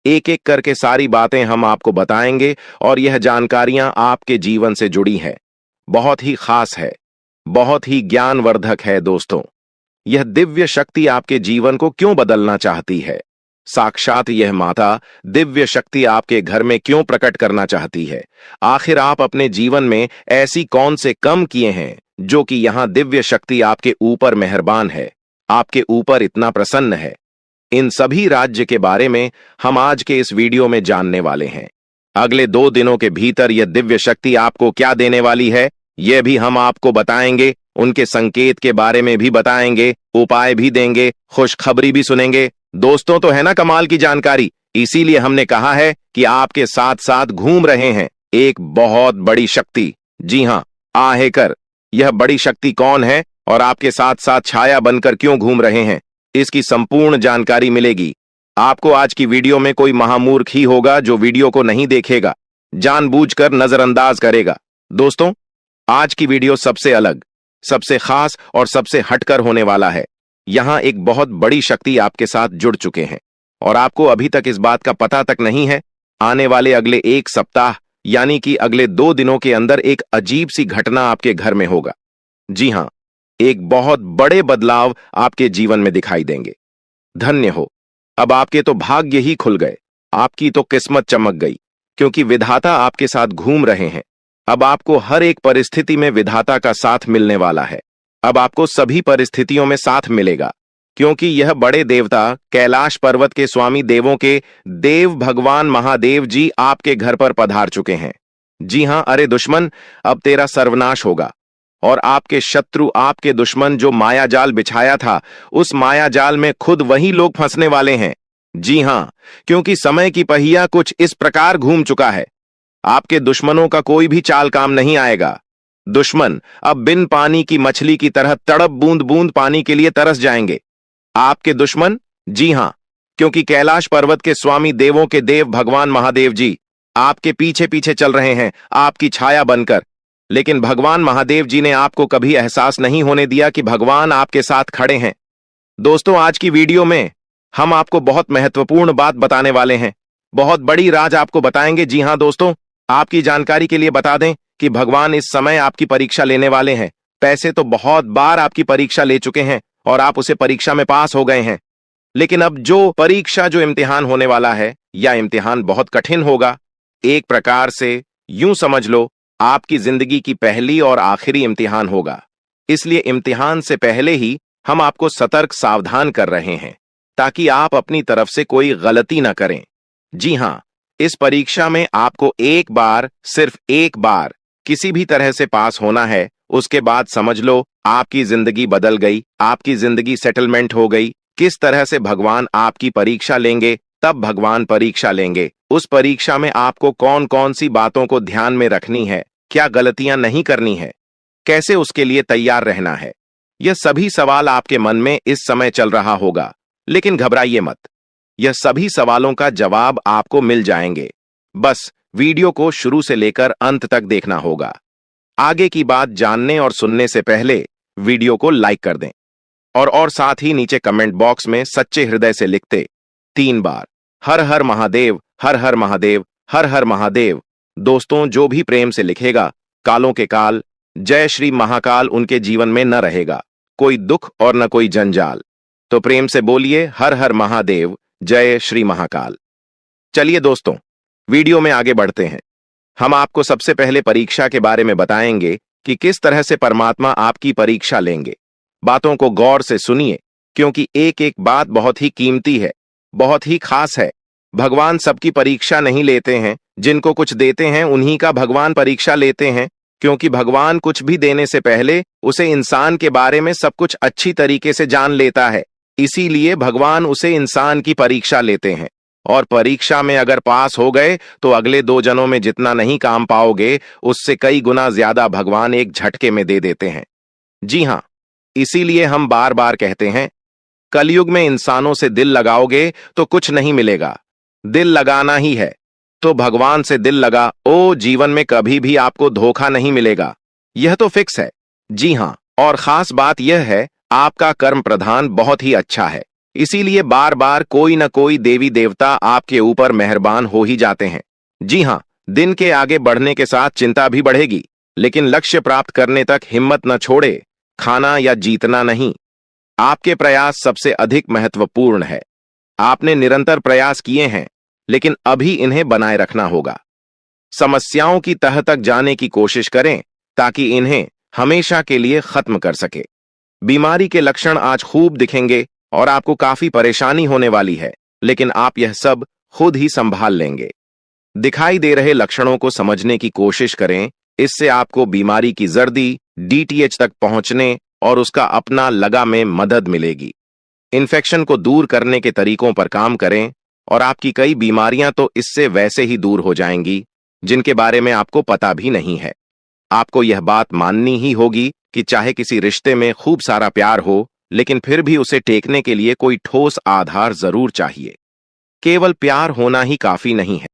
Speaker 1: एक एक करके सारी बातें हम आपको बताएंगे और यह जानकारियां आपके जीवन से जुड़ी है, बहुत ही खास है, बहुत ही ज्ञानवर्धक है। दोस्तों, यह दिव्य शक्ति आपके जीवन को क्यों बदलना चाहती है? साक्षात यह माता दिव्य शक्ति आपके घर में क्यों प्रकट करना चाहती है? आखिर आप अपने जीवन में ऐसी कौन से कम किए हैं जो कि यहां दिव्य शक्ति आपके ऊपर मेहरबान है, आपके ऊपर इतना प्रसन्न है? इन सभी राज्य के बारे में हम आज के इस वीडियो में जानने वाले हैं। अगले 2 दिनों के भीतर यह दिव्य शक्ति आपको क्या देने वाली है, यह भी हम आपको बताएंगे। उनके संकेत के बारे में भी बताएंगे, उपाय भी देंगे, खुशखबरी भी सुनेंगे। दोस्तों, तो है ना कमाल की जानकारी? इसीलिए हमने कहा है कि आपके साथ साथ घूम रहे हैं एक बहुत बड़ी शक्ति। जी हां, आहेकर। यह बड़ी शक्ति कौन है और आपके साथ साथ छाया बनकर क्यों घूम रहे हैं, इसकी संपूर्ण जानकारी मिलेगी आपको। आज की वीडियो में कोई महामूर्ख ही होगा जो वीडियो को नहीं देखेगा, जानबूझकर नजरअंदाज करेगा। दोस्तों, आज की वीडियो सबसे अलग, सबसे खास और सबसे हटकर होने वाला है। यहां एक बहुत बड़ी शक्ति आपके साथ जुड़ चुके हैं और आपको अभी तक इस बात का पता तक नहीं है। आने वाले अगले 1 सप्ताह यानी कि अगले 2 दिनों के अंदर एक अजीब सी घटना आपके घर में होगा। जी हां, एक बहुत बड़े बदलाव आपके जीवन में दिखाई देंगे। धन्य हो, अब आपके तो भाग्य ही खुल गए, आपकी तो किस्मत चमक गई, क्योंकि विधाता आपके साथ घूम रहे हैं। अब आपको हर एक परिस्थिति में विधाता का साथ मिलने वाला है। अब आपको सभी परिस्थितियों में साथ मिलेगा, क्योंकि यह बड़े देवता कैलाश पर्वत के स्वामी देवों के देव भगवान महादेव जी आपके घर पर पधार चुके हैं। जी हां, अरे दुश्मन, अब तेरा सर्वनाश होगा और आपके शत्रु, आपके दुश्मन जो मायाजाल बिछाया था, उस मायाजाल में खुद वही लोग फंसने वाले हैं। जी हां, क्योंकि समय की पहिया कुछ इस प्रकार घूम चुका है, आपके दुश्मनों का कोई भी चाल काम नहीं आएगा। दुश्मन अब बिन पानी की मछली की तरह तड़प बूंद बूंद पानी के लिए तरस जाएंगे। आपके दुश्मन, जी हां, क्योंकि कैलाश पर्वत के स्वामी देवों के देव भगवान महादेव जी आपके पीछे पीछे चल रहे हैं, आपकी छाया बनकर। लेकिन भगवान महादेव जी ने आपको कभी एहसास नहीं होने दिया कि भगवान आपके साथ खड़े हैं। दोस्तों, आज की वीडियो में हम आपको बहुत महत्वपूर्ण बात बताने वाले हैं, बहुत बड़ी राज आपको बताएंगे। जी हां दोस्तों, आपकी जानकारी के लिए बता दें कि भगवान इस समय आपकी परीक्षा लेने वाले हैं। पैसे तो बहुत बार आपकी परीक्षा ले चुके हैं और आप उसे परीक्षा में पास हो गए हैं, लेकिन अब जो परीक्षा, जो इम्तिहान होने वाला है, यह इम्तिहान बहुत कठिन होगा। एक प्रकार से यूं समझ लो, आपकी जिंदगी की पहली और आखिरी इम्तिहान होगा। इसलिए इम्तिहान से पहले ही हम आपको सतर्क सावधान कर रहे हैं, ताकि आप अपनी तरफ से कोई गलती ना करें। जी हां, इस परीक्षा में आपको एक बार, सिर्फ एक बार किसी भी तरह से पास होना है। उसके बाद समझ लो आपकी जिंदगी बदल गई, आपकी जिंदगी सेटलमेंट हो गई। किस तरह से भगवान आपकी परीक्षा लेंगे, तब भगवान परीक्षा लेंगे। उस परीक्षा में आपको कौन कौन सी बातों को ध्यान में रखनी है, क्या गलतियां नहीं करनी है, कैसे उसके लिए तैयार रहना है, यह सभी सवाल आपके मन में इस समय चल रहा होगा। लेकिन घबराइए मत, यह सभी सवालों का जवाब आपको मिल जाएंगे। बस वीडियो को शुरू से लेकर अंत तक देखना होगा। आगे की बात जानने और सुनने से पहले वीडियो को लाइक कर दें और साथ ही नीचे कमेंट बॉक्स में सच्चे हृदय से लिखते 3 बार हर हर महादेव, हर हर महादेव, हर हर महादेव। दोस्तों, जो भी प्रेम से लिखेगा, कालों के काल, जय श्री महाकाल उनके जीवन में न रहेगा, कोई दुख और न कोई जंजाल। तो प्रेम से बोलिए हर हर महादेव, जय श्री महाकाल। चलिए दोस्तों, वीडियो में आगे बढ़ते हैं। हम आपको सबसे पहले परीक्षा के बारे में बताएंगे कि किस तरह से परमात्मा आपकी परीक्षा लेंगे। बातों को गौर से सुनिए, क्योंकि एक एक बात बहुत ही कीमती है, बहुत ही खास है। भगवान सबकी परीक्षा नहीं लेते हैं, जिनको कुछ देते हैं उन्हीं का भगवान परीक्षा लेते हैं, क्योंकि भगवान कुछ भी देने से पहले उसे इंसान के बारे में सब कुछ अच्छी तरीके से जान लेता है। इसीलिए भगवान उसे इंसान की परीक्षा लेते हैं, और परीक्षा में अगर पास हो गए तो अगले 2 जन्मों में जितना नहीं काम पाओगे, उससे कई गुना ज्यादा भगवान एक झटके में दे देते हैं। जी हां, इसीलिए हम बार बार कहते हैं, कलयुग में इंसानों से दिल लगाओगे तो कुछ नहीं मिलेगा, दिल लगाना ही है। तो भगवान से दिल लगा ओ, जीवन में कभी भी आपको धोखा नहीं मिलेगा, यह तो फिक्स है। जी हां, और खास बात यह है, आपका कर्म प्रधान बहुत ही अच्छा है, इसीलिए बार बार कोई न कोई देवी देवता आपके ऊपर मेहरबान हो ही जाते हैं। जी हाँ, दिन के आगे बढ़ने के साथ चिंता भी बढ़ेगी, लेकिन लक्ष्य प्राप्त करने तक हिम्मत न छोड़े, खाना या जीतना नहीं। आपके प्रयास सबसे अधिक महत्वपूर्ण है। आपने निरंतर प्रयास किए हैं, लेकिन अभी इन्हें बनाए रखना होगा। समस्याओं की तह तक जाने की कोशिश करें ताकि इन्हें हमेशा के लिए खत्म कर सके। बीमारी के लक्षण आज खूब दिखेंगे और आपको काफी परेशानी होने वाली है, लेकिन आप यह सब खुद ही संभाल लेंगे। दिखाई दे रहे लक्षणों को समझने की कोशिश करें, इससे आपको बीमारी की जर्दी डीटीएच तक पहुंचने और उसका अपना लगा में मदद मिलेगी। इन्फेक्शन को दूर करने के तरीकों पर काम करें और आपकी कई बीमारियां तो इससे वैसे ही दूर हो जाएंगी जिनके बारे में आपको पता भी नहीं है। आपको यह बात माननी ही होगी कि चाहे किसी रिश्ते में खूब सारा प्यार हो, लेकिन फिर भी उसे टेकने के लिए कोई ठोस आधार जरूर चाहिए। केवल प्यार होना ही काफी नहीं है।